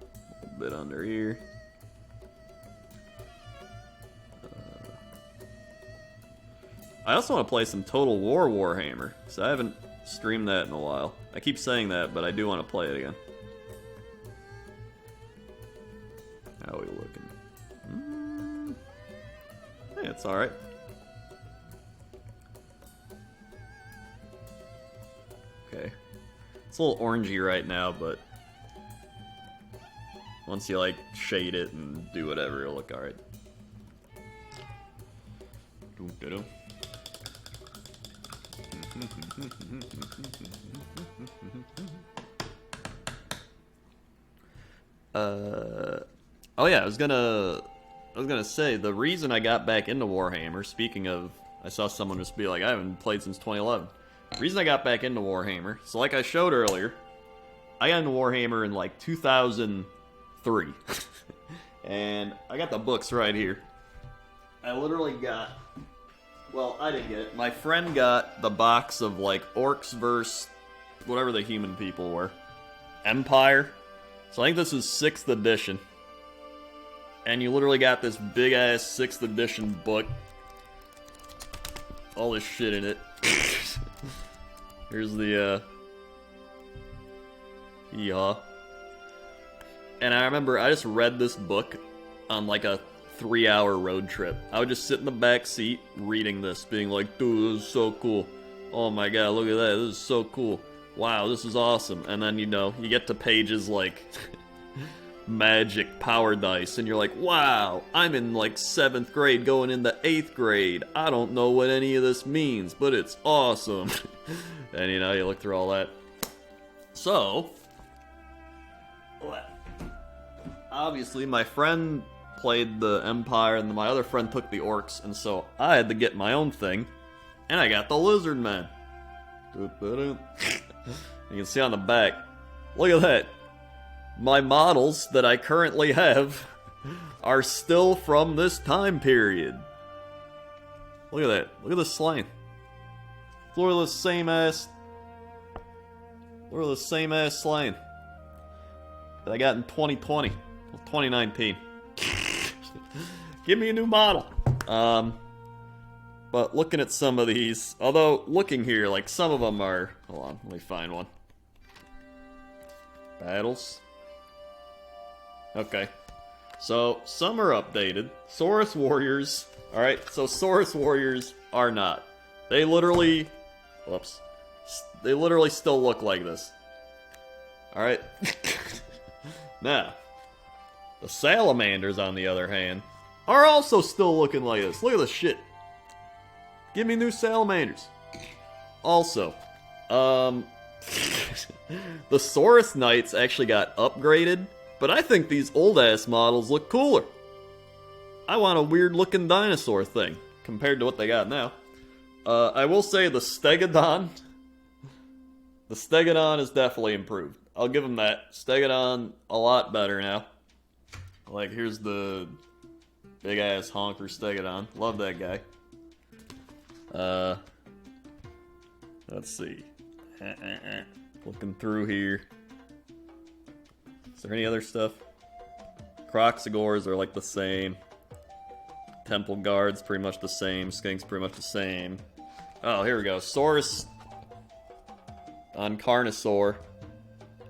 A little bit under here. I also want to play some Total War Warhammer, because I haven't streamed that in a while. I keep saying that, but I do want to play it again. How are we looking? Hey, it's alright. Okay. It's a little orangey right now, but once you, like, shade it and do whatever, it'll look alright. Oh yeah, I was gonna say, the reason I got back into Warhammer, speaking of, I saw someone just be like, I haven't played since 2011. The reason I got back into Warhammer, so like I showed earlier, I got into Warhammer in like 2003. And I got the books right here. I literally got, well, I didn't get it. My friend got the box of like Orcs versus whatever the human people were. Empire. So I think this is 6th edition. And you literally got this big-ass 6th edition book. All this shit in it. Here's the Yeehaw. And I remember I just read this book on like a 3-hour road trip. I would just sit in the back seat reading this, being like, dude, this is so cool. Oh my god, look at that, this is so cool. Wow, this is awesome. And then, you know, you get to pages like magic power dice, and you're like, wow, I'm in like 7th grade going into 8th grade. I don't know what any of this means, but it's awesome. And, you know, you look through all that. So, obviously, my friend played the Empire, and my other friend took the Orcs, and so I had to get my own thing, and I got the Lizard Men. You can see on the back, look at that. My models that I currently have are still from this time period. Look at that. Look at this slime. Look at this same ass. Look at this same ass slime that I got in 2020. 2019. Give me a new model. But looking at some of these, although looking here, like some of them are. Hold on, let me find one. Battles. Okay. So some are updated. Saurus Warriors. Alright, so Saurus Warriors are not. They literally. Whoops. They literally still look like this. Alright? Now, the Salamanders, on the other hand, are also still looking like this. Look at this shit. Give me new Salamanders. Also, the Saurus Knights actually got upgraded, but I think these old-ass models look cooler. I want a weird-looking dinosaur thing, compared to what they got now. I will say the Stegodon... The Stegodon is definitely improved. I'll give them that. Stegodon, a lot better now. Like, here's the big-ass honker Stegodon. Love that guy. Let's see. Looking through here. Is there any other stuff? Croxagores are like the same. Temple Guard's pretty much the same. Skink's pretty much the same. Oh, here we go. Saurus on Carnosaur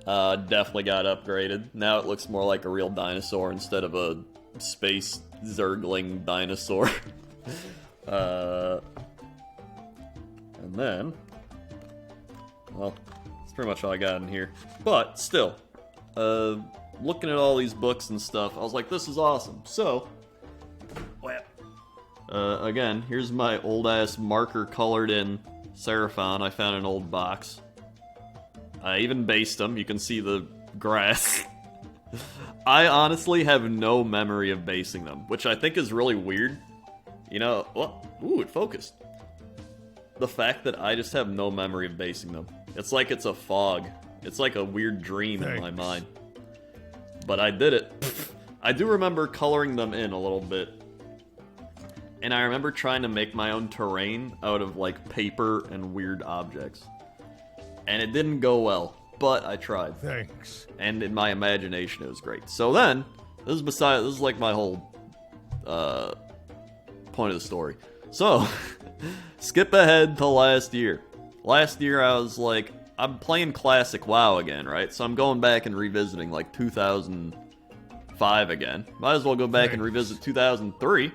definitely got upgraded. Now it looks more like a real dinosaur instead of a space zergling dinosaur. And then, well, that's pretty much all I got in here. But still, looking at all these books and stuff, I was like, this is awesome. So, again, here's my old-ass marker colored in Seraphon I found in an old box. I even based them. You can see the grass. I honestly have no memory of basing them, which I think is really weird. You know, well, ooh, it focused. The fact that I just have no memory of basing them. It's like it's a fog. It's like a weird dream in my mind. But I did it. I do remember coloring them in a little bit. And I remember trying to make my own terrain out of, like, paper and weird objects. And it didn't go well, but I tried. Thanks. And in my imagination, it was great. So then, this is like my whole point of the story. So, skip ahead to last year. Last year, I was like, I'm playing classic WoW again, right? So I'm going back and revisiting like 2005 again. Might as well go back and revisit 2003.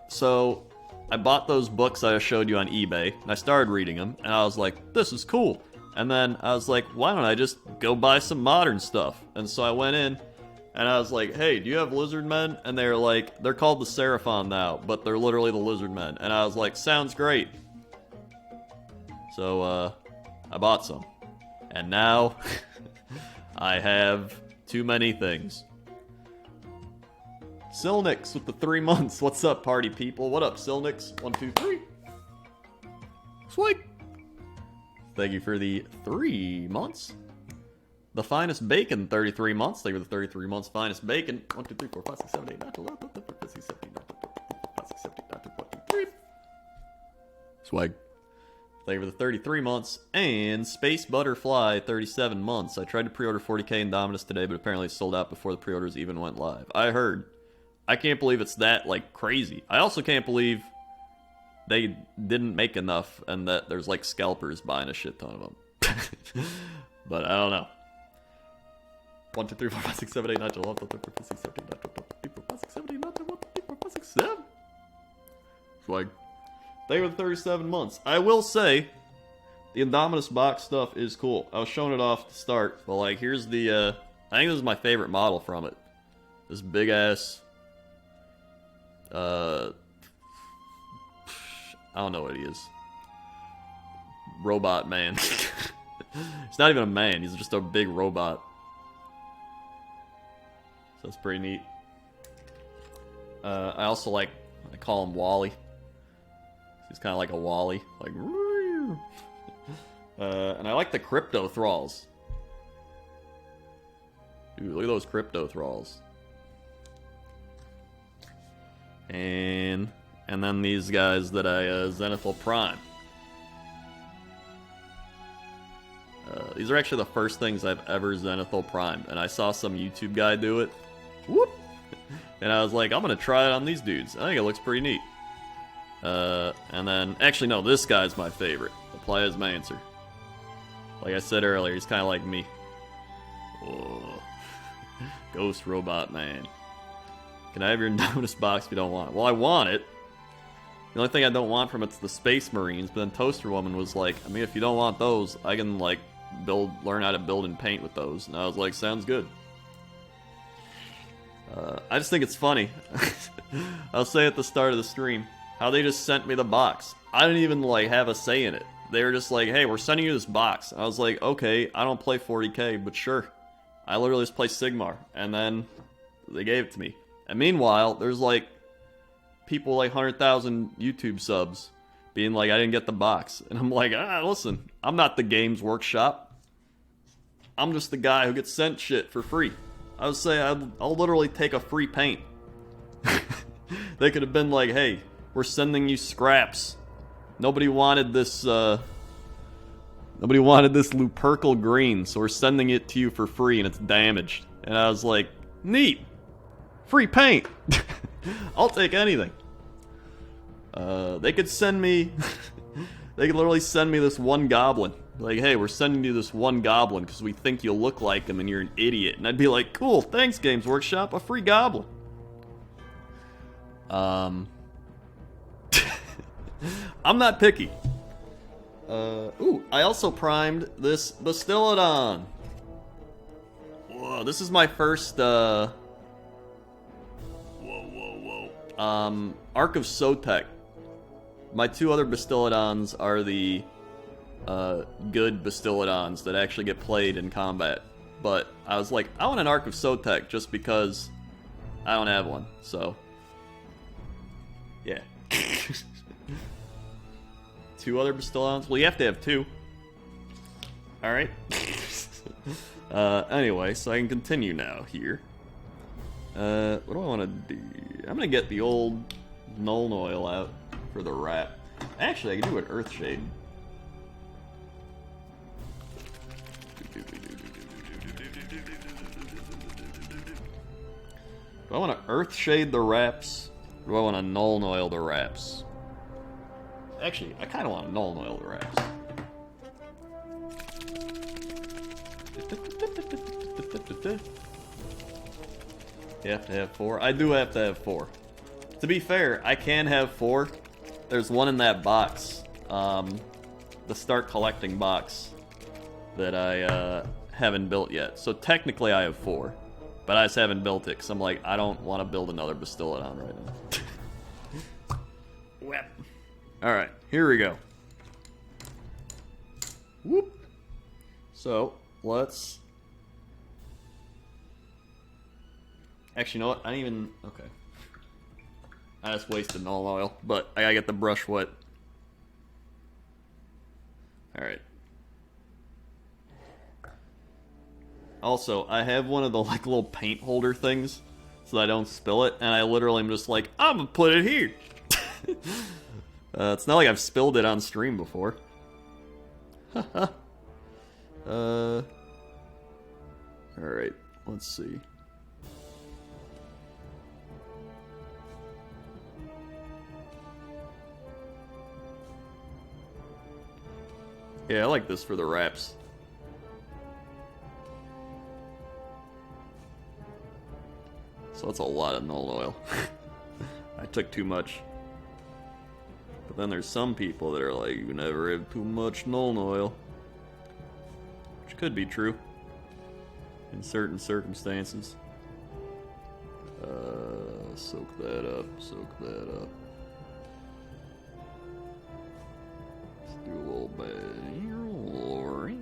So I bought those books I showed you on eBay, and I started reading them, and I was like, this is cool. And then I was like, why don't I just go buy some modern stuff? And so I went in, and I was like, hey, do you have lizard men? And they were like, they're called the Seraphon now, but they're literally the lizard men. And I was like, sounds great. So, I bought some. And now, I have too many things. Silnix with the 3 months. What's up, party people? What up, Silnix? 1, 2, 3. Sweet. Thank you for the 3 months. The finest bacon, 33 months. Thank you for the 33 months finest bacon. 1, 2, 3, 4, 5, 6, 7, 8, 9, 10, 11, 12, 13, 14, 15, 16, 17, 18, 19, 20, 21, 22, 23, 24, 25, 26, 27, 28, 29, 30. Swag. Thank you for the 33 months. And Space Butterfly, 37 months. I tried to pre-order 40k Indominus today, but apparently it's sold out before the pre-orders even went live. I heard. I can't believe it's that, like, crazy. I also can't believe they didn't make enough and that there's, like, scalpers buying a shit ton of them. But I don't know. 1, 2, 3, 4, 5, 6, 7, 8, 9, 10, 11, 12, 13, 14, 15, 16, 17, 18, 19, 20, 21, 22, 23, 24, 25, 6, 7, 8, 9, 10, 11, 12, 13, 14, 15, 16, 17. It's like, they were 37 months. I will say, the Indominus box stuff is cool. I was showing it off to start, but like, here's the, I think this is my favorite model from it. This big ass, I don't know what he is. Robot man. He's not even a man, he's just a big robot. So that's pretty neat. I also like, I call him Wally. He's kind of like a Wally. Like, and I like the crypto thralls. Dude, look at those crypto thralls. And then these guys that I Zenithal Prime. These are actually the first things I've ever Zenithal Primed, and I saw some YouTube guy do it. Whoop! And I was like, I'm gonna try it on these dudes. I think it looks pretty neat. And then, actually no, this guy's my favorite. The Plasmancer. Like I said earlier, he's kind of like me. Oh. Ghost Robot Man. Can I have your Indominus box if you don't want it? Well, I want it. The only thing I don't want from it's the Space Marines, but then Toaster Woman was like, I mean, if you don't want those, I can, like, learn how to build and paint with those. And I was like, sounds good. I just think it's funny. I'll say at the start of the stream, how they just sent me the box. I didn't even, like, have a say in it. They were just like, hey, we're sending you this box. I was like, okay, I don't play 40k, but sure. I literally just play Sigmar. And then they gave it to me. And meanwhile, there's, like, people like 100,000 YouTube subs being like, I didn't get the box. And I'm like, listen, I'm not the Games Workshop. I'm just the guy who gets sent shit for free. I would say I'll literally take a free paint. They could have been like, hey, we're sending you scraps. Nobody wanted this Lupercal green, so we're sending it to you for free and it's damaged. And I was like, neat. Free paint. I'll take anything. They could send me they could literally send me this one goblin. Like, hey, we're sending you this one goblin because we think you'll look like him and you're an idiot. And I'd be like, cool, thanks Games Workshop, a free goblin. I'm not picky. Ooh, I also primed this Bastillodon. Whoa, this is my first, Ark of Sotek. My two other Bastillodons are the good Bastillodons that actually get played in combat. But I was like, I want an Ark of Sotek just because I don't have one. So, yeah. Two other Bastillodons? Well, you have to have two. Alright. Anyway, so I can continue now here. What do I want to do? I'm gonna get the old Nuln Oil out for the wrap. Actually, I can do an Earthshade. Do I want to Earthshade the wraps? Or do I want to Nuln Oil the wraps? Actually, I kind of want to Nuln Oil the wraps. You have to have 4. I do have to have 4. To be fair, I can have 4. There's one in that box. The Start Collecting box that I haven't built yet. So technically I have 4. But I just haven't built it because I'm like, I don't want to build another Bastillodon right now. Whap. Alright, here we go. Whoop. So, let's... Actually, you know what? I didn't even... Okay. I just wasted Nuln Oil, but I gotta get the brush wet. Alright. Also, I have one of the like little paint holder things so that I don't spill it, and I literally am just like, I'm gonna put it here! It's not like I've spilled it on stream before. Alright, let's see. Yeah, I like this for the wraps. So that's a lot of null oil. I took too much. But then there's some people that are like, you never have too much null oil. Which could be true. In certain circumstances. Soak that up, soak that up. Let's do a little bit here,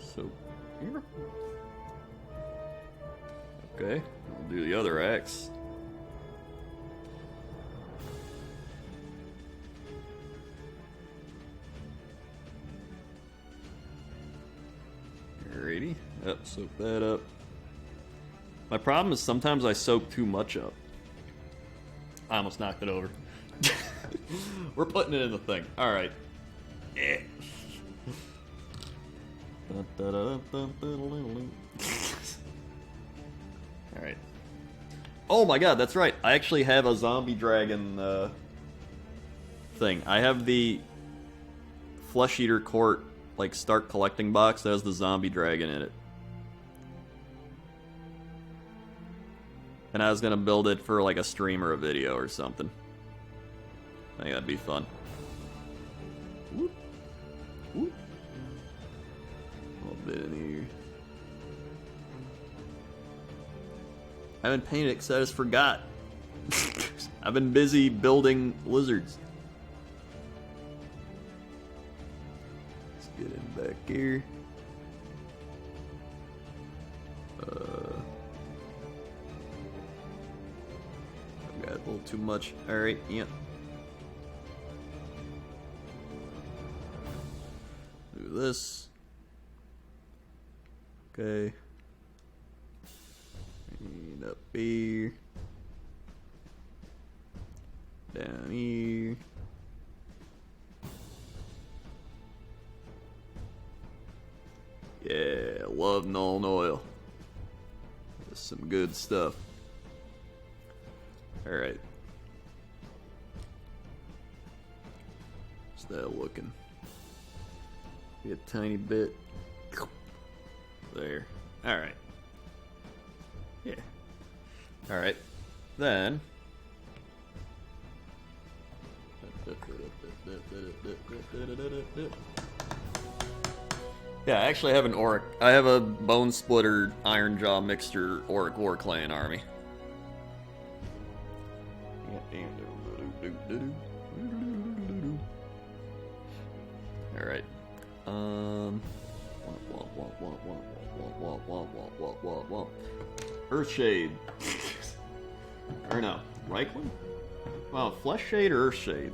soak here. Okay, we'll do the other axe. Alrighty, yep, soak that up. My problem is sometimes I soak too much up. I almost knocked it over. We're putting it in the thing. Alright. Alright. Oh my god, that's right. I actually have a zombie dragon thing. I have the Flesh Eater Court like start collecting box that has the zombie dragon in it. And I was gonna build it for like a stream or a video or something. I think that'd be fun. Whoop. Whoop. A little bit in here. I haven't painted it because I just forgot. I've been busy building lizards. Let's get in back here. Got a little too much. Alright, yep. Do this. Okay. And up here. Down here. Yeah, love null oil. That's some good stuff. Alright. How's that looking? Be a tiny bit. There. Alright. Yeah. Alright. Then. Yeah, I actually have an Auric. I have a Bone Splitter Iron Jaw Mixture Auric War Clan army. Alright. Earthshade. Or no, Reichland? Wow, Flesh Shade or Earthshade?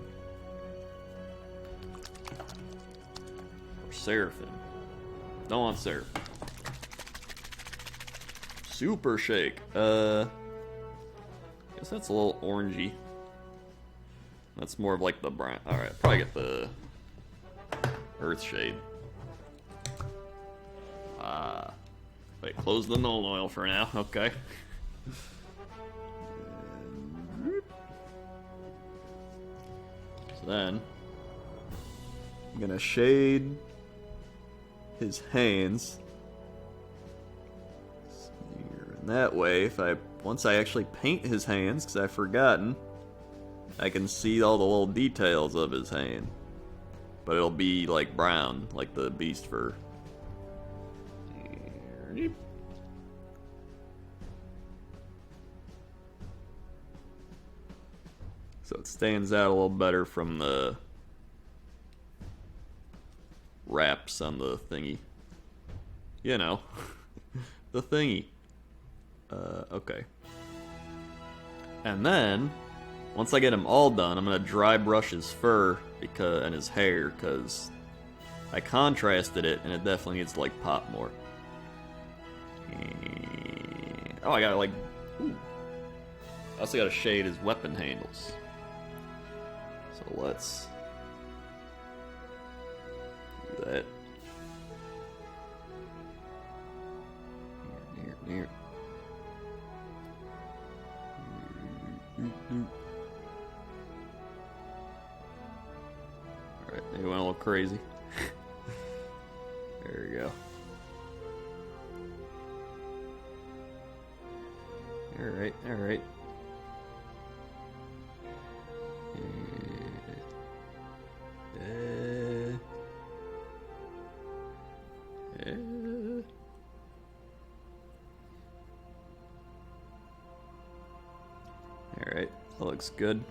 Or Seraphim? Don't want Seraphim. Super Shake. Guess that's a little orangey. That's more of like the brown. Alright, probably get the Earthshade. Wait, close the null oil for now. Okay. So then, I'm gonna shade his hands. And that way, once I actually paint his hands, because I've forgotten, I can see all the little details of his hand. But it'll be like brown, like the beast fur. So it stands out a little better from the wraps on the thingy. You know, the thingy. Okay. And then, once I get him all done, I'm gonna dry brush his fur and his hair, because I contrasted it and it definitely needs to like pop more. And, oh, I gotta like. Ooh. I also gotta shade his weapon handles. So let's do that. Near. Alright, they went a little crazy. There we go. Alright. Alright, that looks good.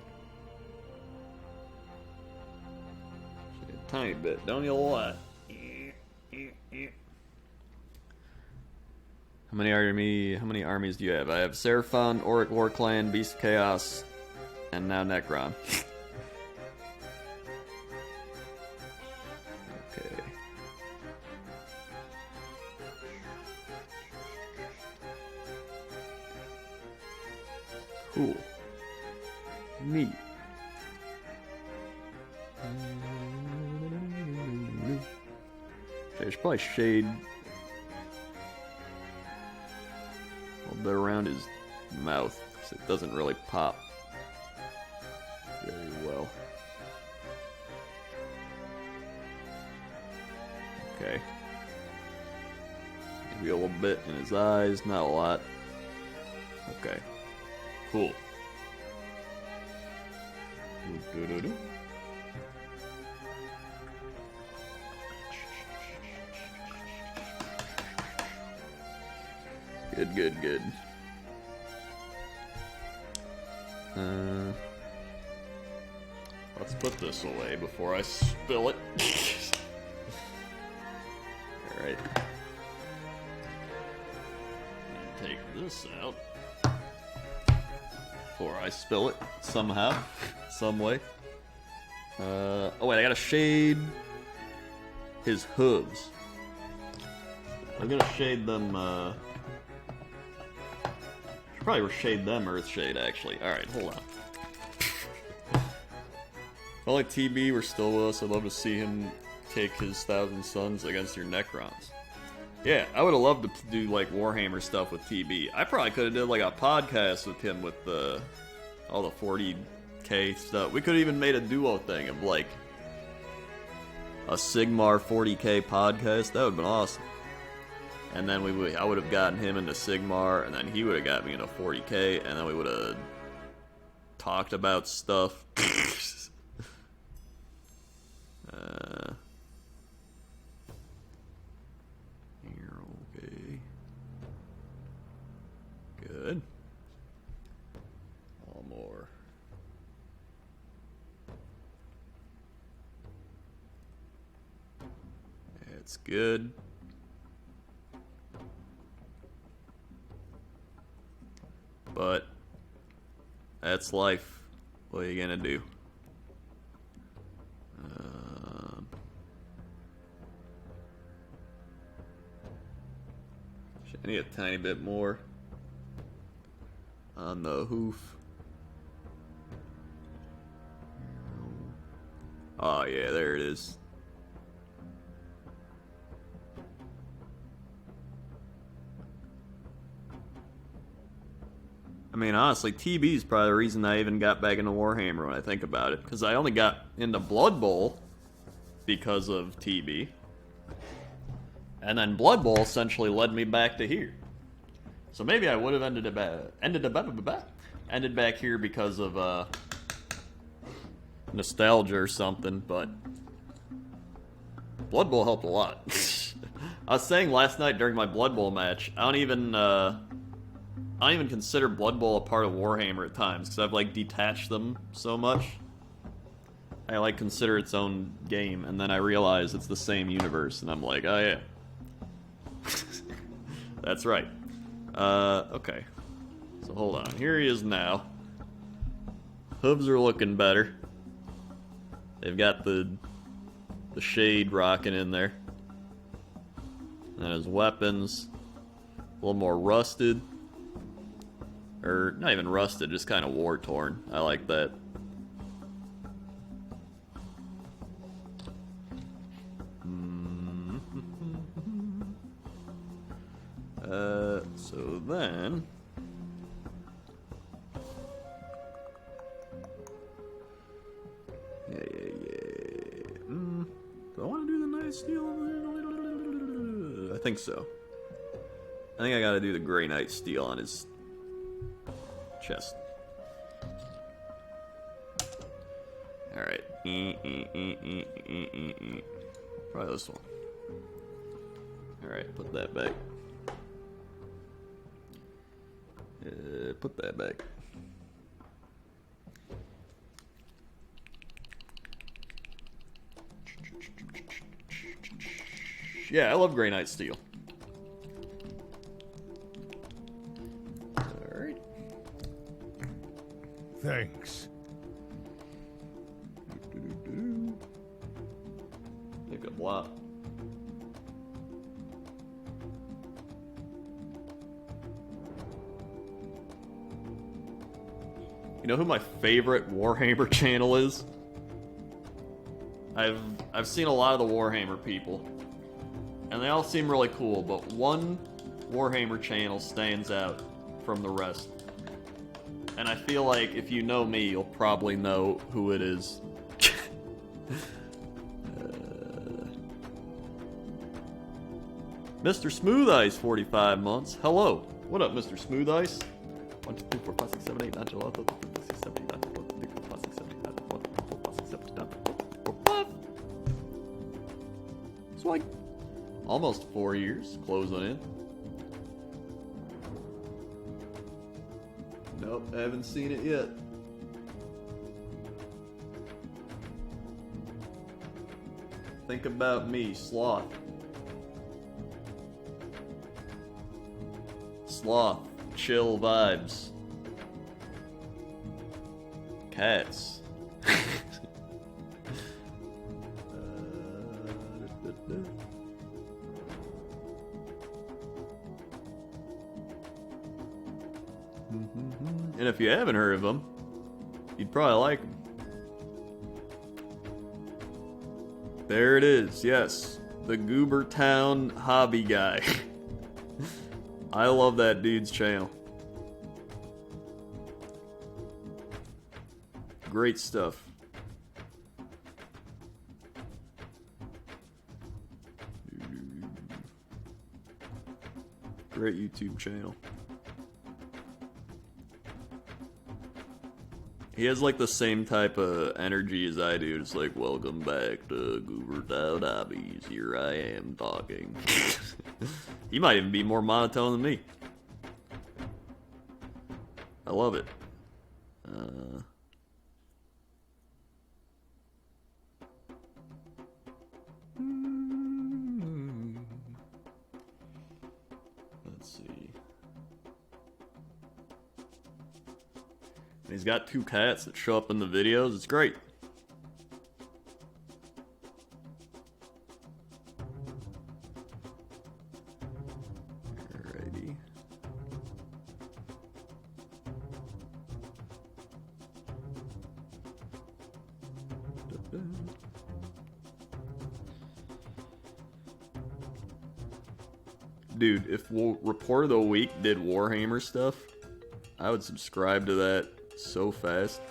A tiny bit, don't you lot? How many armies do you have? I have Seraphon, Auric War Clan, Beast of Chaos, and now Necron. Okay. Cool. Neat. I should probably shade a little bit around his mouth, because it doesn't really pop very well. Okay. Maybe a little bit in his eyes, not a lot. Okay. Cool. Doo-doo-doo-doo. Good, good, good. Let's put this away before I spill it. Alright. Take this out before I spill it somehow, some way. Oh wait, I gotta shade his hooves. I'm gonna shade them, should probably shade them Earthshade, actually. Alright, hold on. If only TB were still with us, I'd love to see him take his Thousand Suns against your Necrons. Yeah, I would have loved to do, like, Warhammer stuff with TB. I probably could have did, like, a podcast with him with all the 40k stuff. We could have even made a duo thing of, like, a Sigmar 40k podcast. That would have been awesome. And then I would have gotten him into Sigmar, and then he would have got me into 40k, and then we would have talked about stuff. Here, okay. Good. One more. It's good. But that's life. What are you gonna do? I need a tiny bit more on the hoof. Oh yeah, there it is. I mean, honestly, TB is probably the reason I even got back into Warhammer when I think about it. Because I only got into Blood Bowl because of TB. And then Blood Bowl essentially led me back to here. So maybe I would have ended back here because of nostalgia or something, but Blood Bowl helped a lot. I was saying last night during my Blood Bowl match, I don't even consider Blood Bowl a part of Warhammer at times, because I've, like, detached them so much. I, like, consider its own game, and then I realize it's the same universe, and I'm like, oh yeah. That's right. Okay. So hold on. Here he is now. Hooves are looking better. They've got the shade rocking in there. And his weapons, a little more rusted. Or, not even rusted, just kind of war-torn. I like that. So then... Yeah. Do I want to do the night steel? I think so. I think I gotta do the Grey Knight steel on his chest. Alright. Probably this one. Alright, put that back. Put that back. Yeah, I love Grey Knight Steel. Alright. Thanks. Pick up what? You know who my favorite Warhammer channel is? I've seen a lot of the Warhammer people, and they all seem really cool, but one Warhammer channel stands out from the rest. And I feel like if you know me, you'll probably know who it is. Mr. Smooth Ice, 45 months. Hello. What up, Mr. Smooth Ice? 1, 2, 3, 4, 5, 6, 7, 8, 9, 10, 11, 12, 13, 14, 15, 16, 17, 18, 19, 20, 21, 22, 23, 24, 25, 26, 27, 28, 29, 30, 31, 32, 33, 34, 35. It's like almost 4 years, closing in. Nope, I haven't seen it yet. Think about me, Sloth. Sloth, chill vibes. Cats. And if you haven't heard of them, you'd probably like them. There it is, yes. The Goobertown Hobby Guy. I love that dude's channel. Great stuff. Great YouTube channel. He has like the same type of energy as I do. It's like, welcome back to Goobertown Hobbies. Here I am talking. He might even be more monotone than me. I love it. Let's see. He's got 2 cats that show up in the videos. It's great. Alrighty. Dude, if Report of the Week did Warhammer stuff, I would subscribe to that so fast.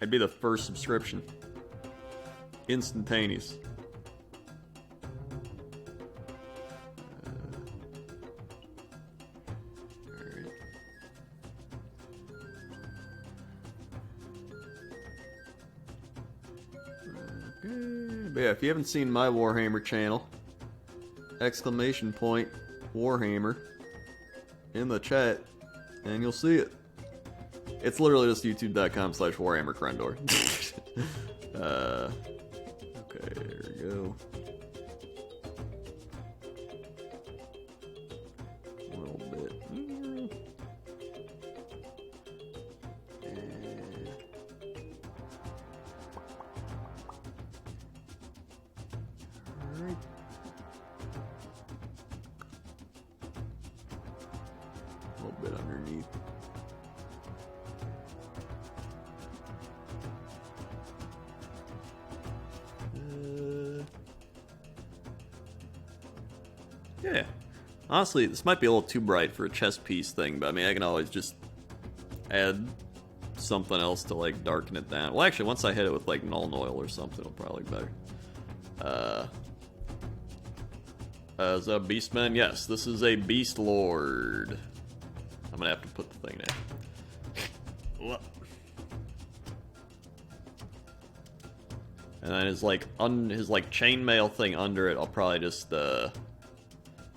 I'd be the first subscription. Instantaneous. Alright. Okay. But yeah, if you haven't seen my Warhammer channel, exclamation point Warhammer in the chat, and you'll see it. It's literally just youtube.com/Warhammer Crendor. Okay, there we go. A little bit. Alright. A little bit underneath. Yeah. Honestly, this might be a little too bright for a chest piece thing, but I mean, I can always just add something else to, like, darken it down. Well, actually, once I hit it with, like, Null Oil or something, it'll probably be better. Is that Beastman? Yes, this is a Beast Lord. I'm gonna have to put the thing there. Whoop. And then his like chainmail thing under it, I'll probably just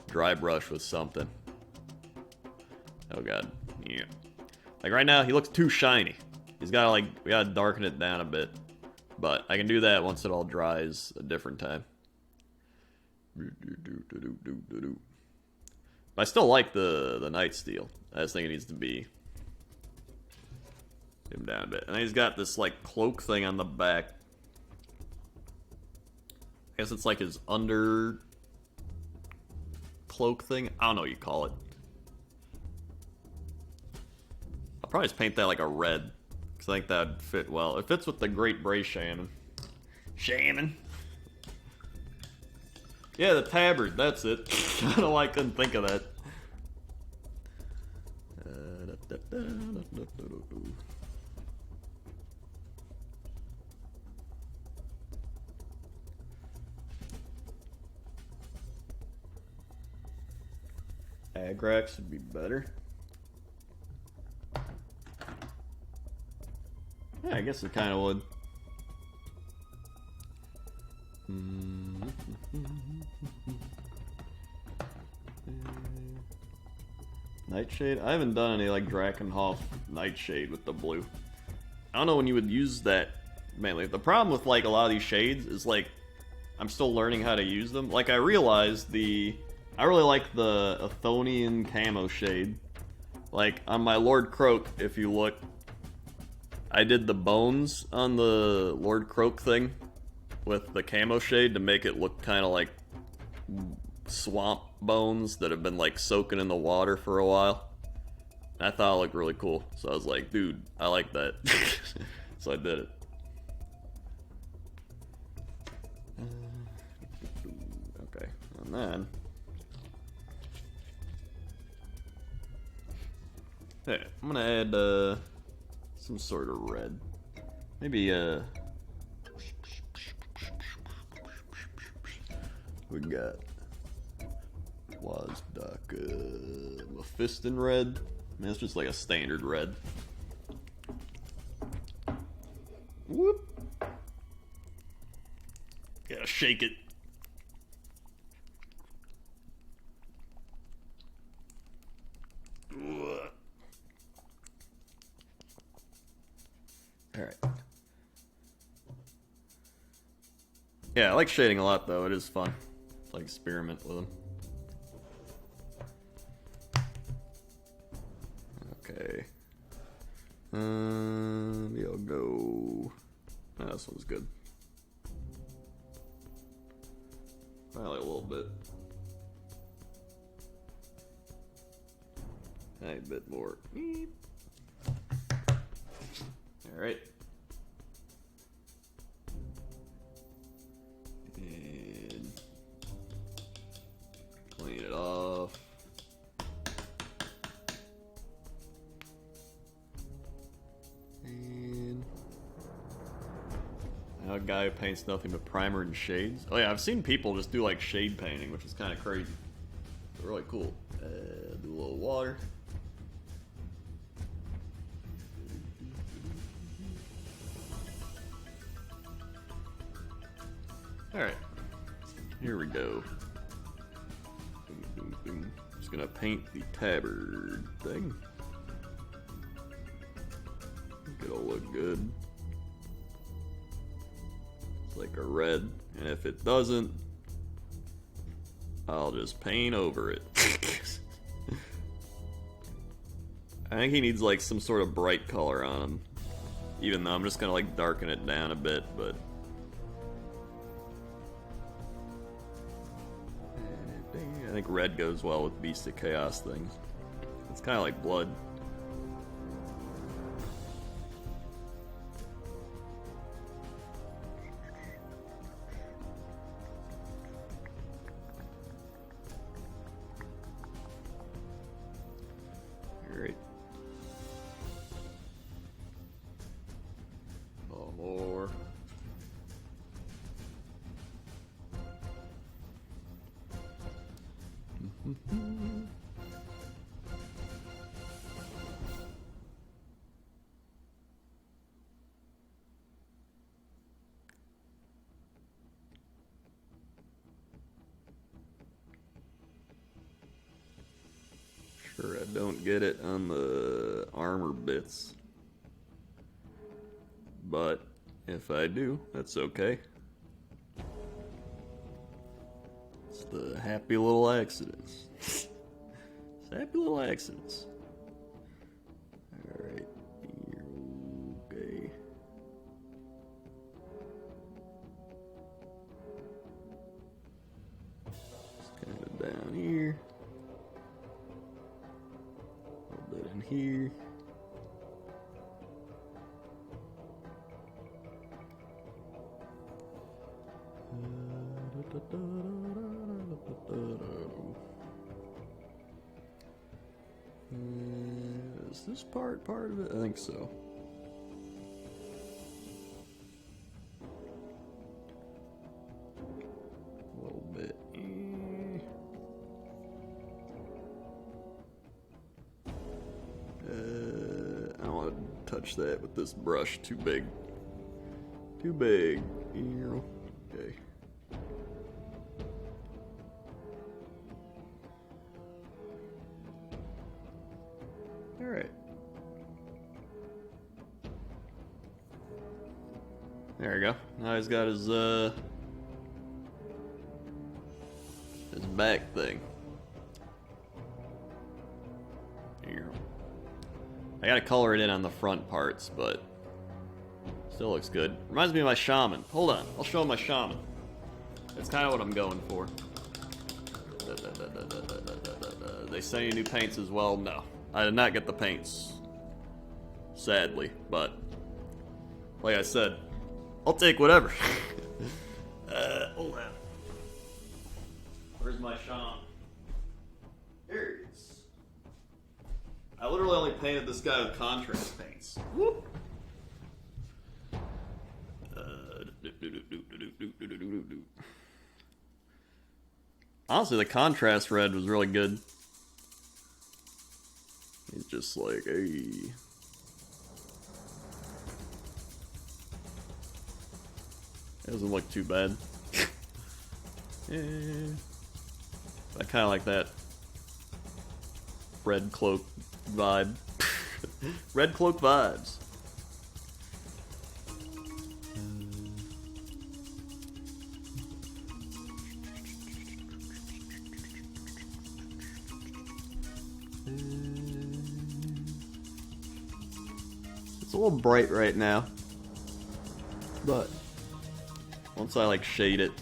dry brush with something. Oh god, yeah. Like right now, he looks too shiny. He's gotta we gotta darken it down a bit. But I can do that once it all dries a different time. But I still like the night steel. I just think it needs to be dimmed down a bit. And then he's got this like cloak thing on the back. I guess it's like his under cloak thing. I don't know what you call it. I'll probably just paint that like a red, because I think that would fit well. It fits with the Great Bray Shaman. Shaman? Yeah, the tabard, that's it. I don't know why I couldn't think of that. Agrax would be better. Yeah, I guess it kind of would. Nightshade? I haven't done any like Drakenhof Nightshade with the blue. I don't know when you would use that mainly. The problem with like a lot of these shades is like I'm still learning how to use them. Like I realized I really like the Athonian camo shade. Like on my Lord Croak, if you look, I did the bones on the Lord Croak thing with the camo shade to make it look kind of like swamp bones that have been like soaking in the water for a while. I thought it looked really cool, so I was like, dude, I like that. So I did it. Okay, and then hey, I'm gonna add some sort of red. Maybe we got Wazdaka Mephiston red. I mean, it's just like a standard red. Whoop. Gotta shake it. Alright. Yeah, I like shading a lot though, it is fun. It's like experiment with them. Okay. Maybe I'll go. Oh, this one's good. Probably a little bit. A bit more. Alright. And clean it off. And now a guy who paints nothing but primer and shades. Oh yeah, I've seen people just do like shade painting, which is kind of crazy. They're really cool. Do a little water. Alright, here we go. Boom, boom, boom. Just gonna paint the tabard thing. Think it'll look good. It's like a red, and if it doesn't, I'll just paint over it. I think he needs like some sort of bright color on him. Even though I'm just gonna like darken it down a bit, but I think red goes well with Beast of Chaos things. It's kind of like blood. Great. A little more. don't get it on the armor bits. But if I do, that's okay. It's the happy little accidents. It's happy little accidents. Alright, okay. It's kind of down here. A little bit in here. Is this part of it? I think so. A little bit. I don't want to touch that with this brush. Too big. Too big. Okay. Alright. There we go. Now he's got his back thing. Here. I gotta color it in on the front parts, but still looks good. Reminds me of my shaman. Hold on, I'll show him my shaman. That's kind of what I'm going for. They send you new paints as well? No. I did not get the paints. Sadly, but like I said, I'll take whatever. Hold on. Where's my shaman? Here he is. I literally only painted this guy with contrast paints. Whoop. Honestly, the contrast red was really good. He's just like, hey. It doesn't look too bad. I kind of like that red cloak vibe. Red cloak vibes. It's a little bright right now, but once I like shade it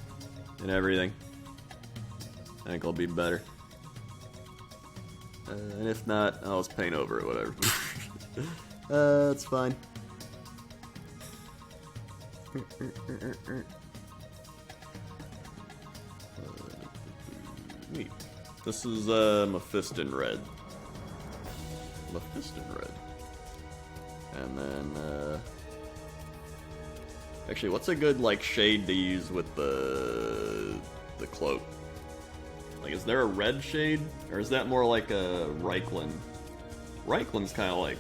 and everything, I think I'll be better. And if not, I'll just paint over it, whatever. That's fine. Neat. This is Mephiston red. Mephiston red. And then, actually, what's a good, like, shade to use with the cloak? Like, is there a red shade? Or is that more like a Reikland? Reikland's kind of like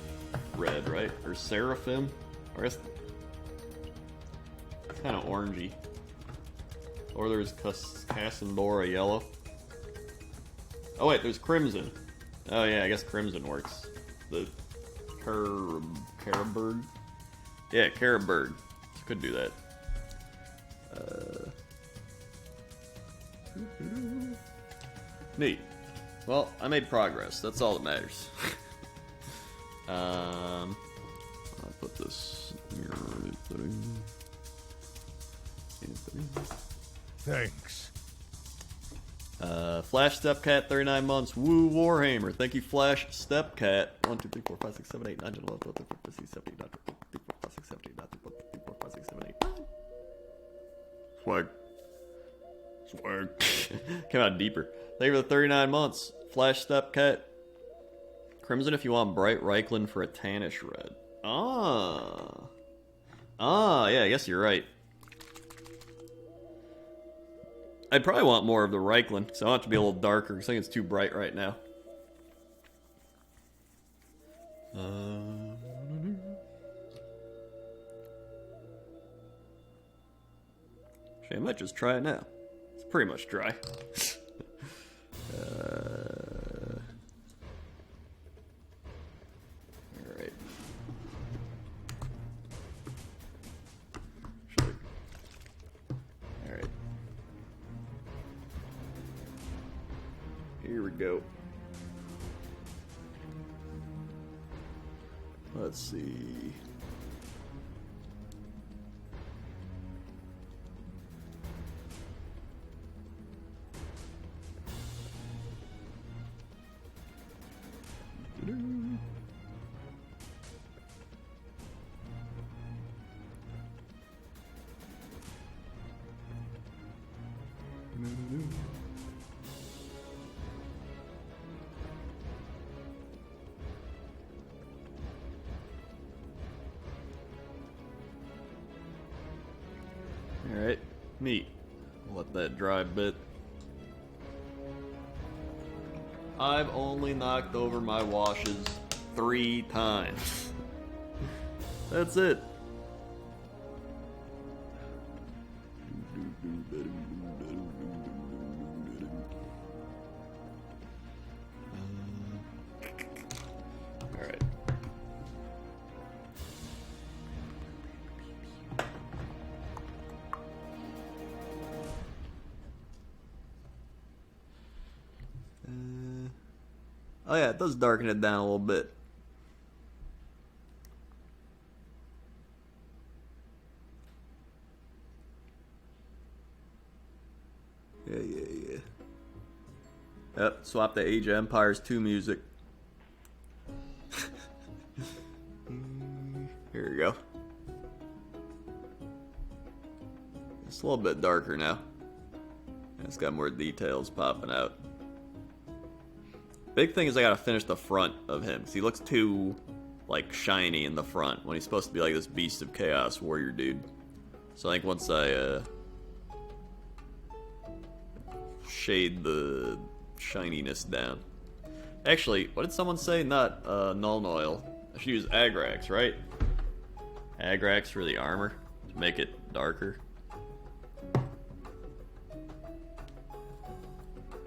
red, right? Or Seraphim? Or I guess it's kind of orangey. Or there's Cassandora yellow. Oh wait, there's Crimson. Oh yeah, I guess Crimson works. The Carabird? Yeah, Carabird. Could do that. Neat. Well, I made progress. That's all that matters. I'll put this here. Thanks. Flash Stepcat, 39 months. Woo Warhammer. Thank you, Flash Stepcat. 1, 2, 3, 4, 5, 6, 7, 8, 9, 10, 11, 12, 13, 14, 15, 16, 17, 18, 19, 20, 21, 22, 23, 24, 25, 26, 27, 28, 29, 30, 31, 32, 33, 34, 35, 36, 37, 38. Swag. Swag. Came out deeper. Thank you for the 39 months. Flash Stepcat. Crimson if you want bright Reikland for a tannish red. Ah, yeah, I guess you're right. I'd probably want more of the Reikland, because I want it to be a little darker, because I think it's too bright right now. Actually, I might just try it now. It's pretty much dry. that go? Let's see. Alright, neat. Let that dry a bit. I've only knocked over my washes 3 times. That's it. Alright. Oh yeah, it does darken it down a little bit. Yeah. Yep, swap the Age of Empires 2 music. Here we go. It's a little bit darker now. It's got more details popping out. Big thing is I gotta finish the front of him, because he looks too, like, shiny in the front, when he's supposed to be like this Beast of Chaos warrior dude. So I think once I, shade the shininess down. Actually, what did someone say? Not, Null Oil. I should use Agrax, right? Agrax for the armor, to make it darker.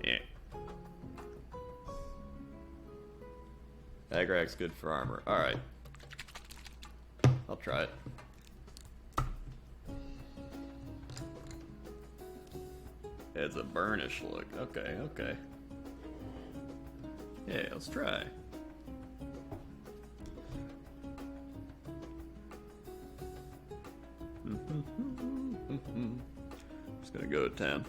Yeah. Agrax good for armor. Alright. I'll try it. It's a burnish look. Okay. Yeah, let's try. Just gonna go to town.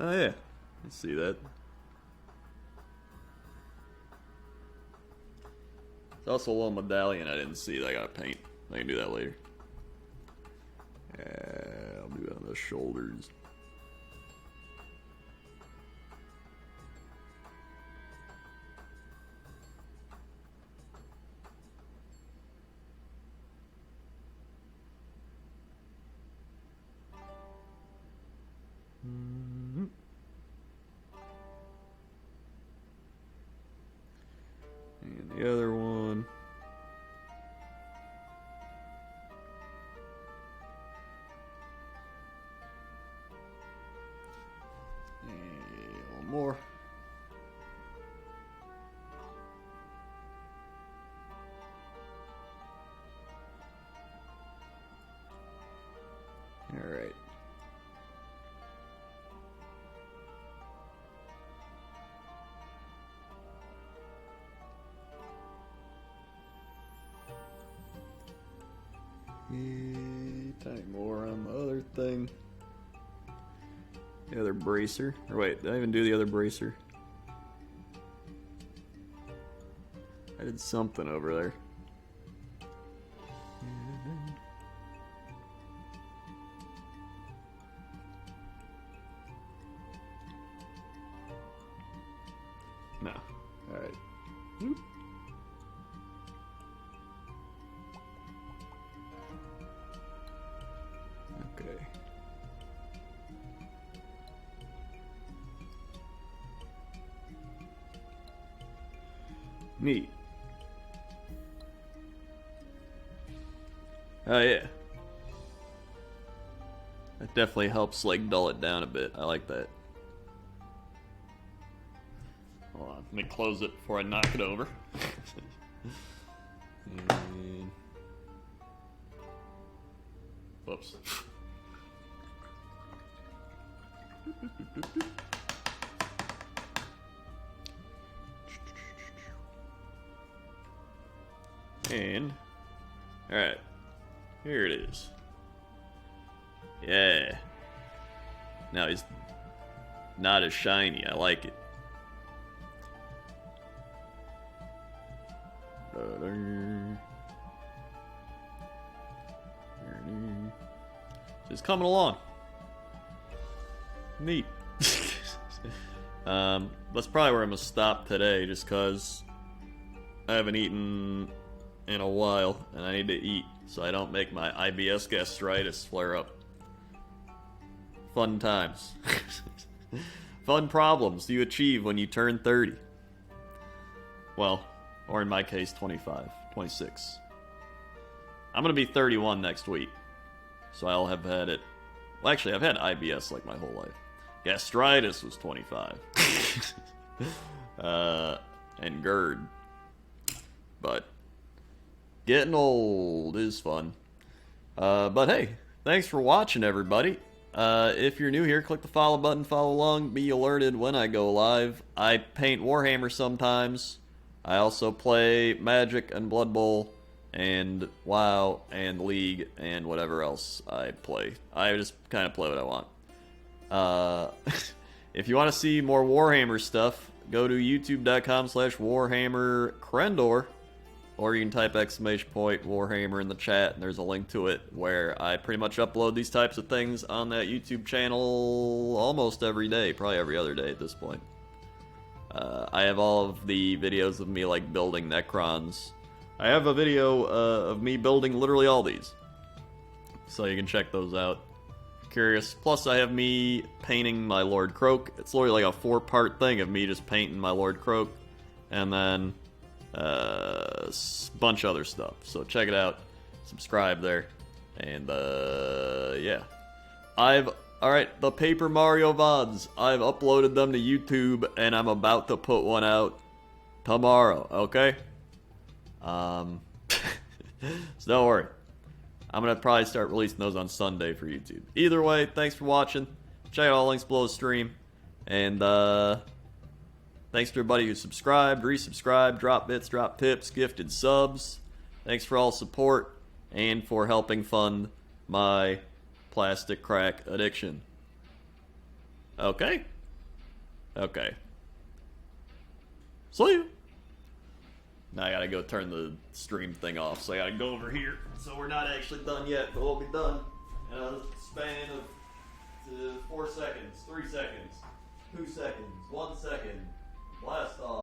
Oh yeah, I see that. There's also a little medallion I didn't see that I gotta paint. I can do that later. Yeah, I'll do that on the shoulders. And the other one. And one more. All right. Tiny more on the other thing. The other bracer. Or wait, did I even do the other bracer? I did something over there. No. Alright. Okay. Neat. Oh yeah. That definitely helps like dull it down a bit. I like that. Let me close it before I knock it over. And... Whoops. And, alright, here it is. Yeah. Now he's not as shiny, I like it. Just coming along. Neat. That's probably where I'm gonna stop today, just cause I haven't eaten in a while, and I need to eat so I don't make my IBS gastritis flare up. Fun times. Fun problems you achieve when you turn 30. Well, or in my case, 25, 26. I'm gonna be 31 next week, so I'll have had it. Well, actually, I've had IBS like my whole life. Gastritis was 25. And GERD. But getting old is fun. But hey, thanks for watching, everybody. If you're new here, click the follow button, follow along, be alerted when I go live. I paint Warhammer sometimes. I also play Magic and Blood Bowl and WoW and League and whatever else I play. I just kind of play what I want. If you want to see more Warhammer stuff, go to youtube.com/Warhammer Crendor, or you can type !Warhammer in the chat, and there's a link to it where I pretty much upload these types of things on that YouTube channel almost every day, probably every other day at this point. I have all of the videos of me like building Necrons. I have a video of me building literally all these, so you can check those out. Curious. Plus, I have me painting my Lord Croak. It's literally like a 4-part thing of me just painting my Lord Croak, and then a bunch of other stuff. So check it out. Subscribe there, and yeah. Alright, the Paper Mario VODs. I've uploaded them to YouTube, and I'm about to put one out tomorrow, okay? So don't worry. I'm going to probably start releasing those on Sunday for YouTube. Either way, thanks for watching. Check out all the links below the stream. And thanks to everybody who subscribed, resubscribed, dropped bits, dropped tips, gifted subs. Thanks for all the support and for helping fund my plastic crack addiction. Okay? Okay. See you. Now I gotta go turn the stream thing off, so I gotta go over here. So we're not actually done yet, but we'll be done in a span of 4 seconds, 3 seconds, 2 seconds, 1 second. Blast off.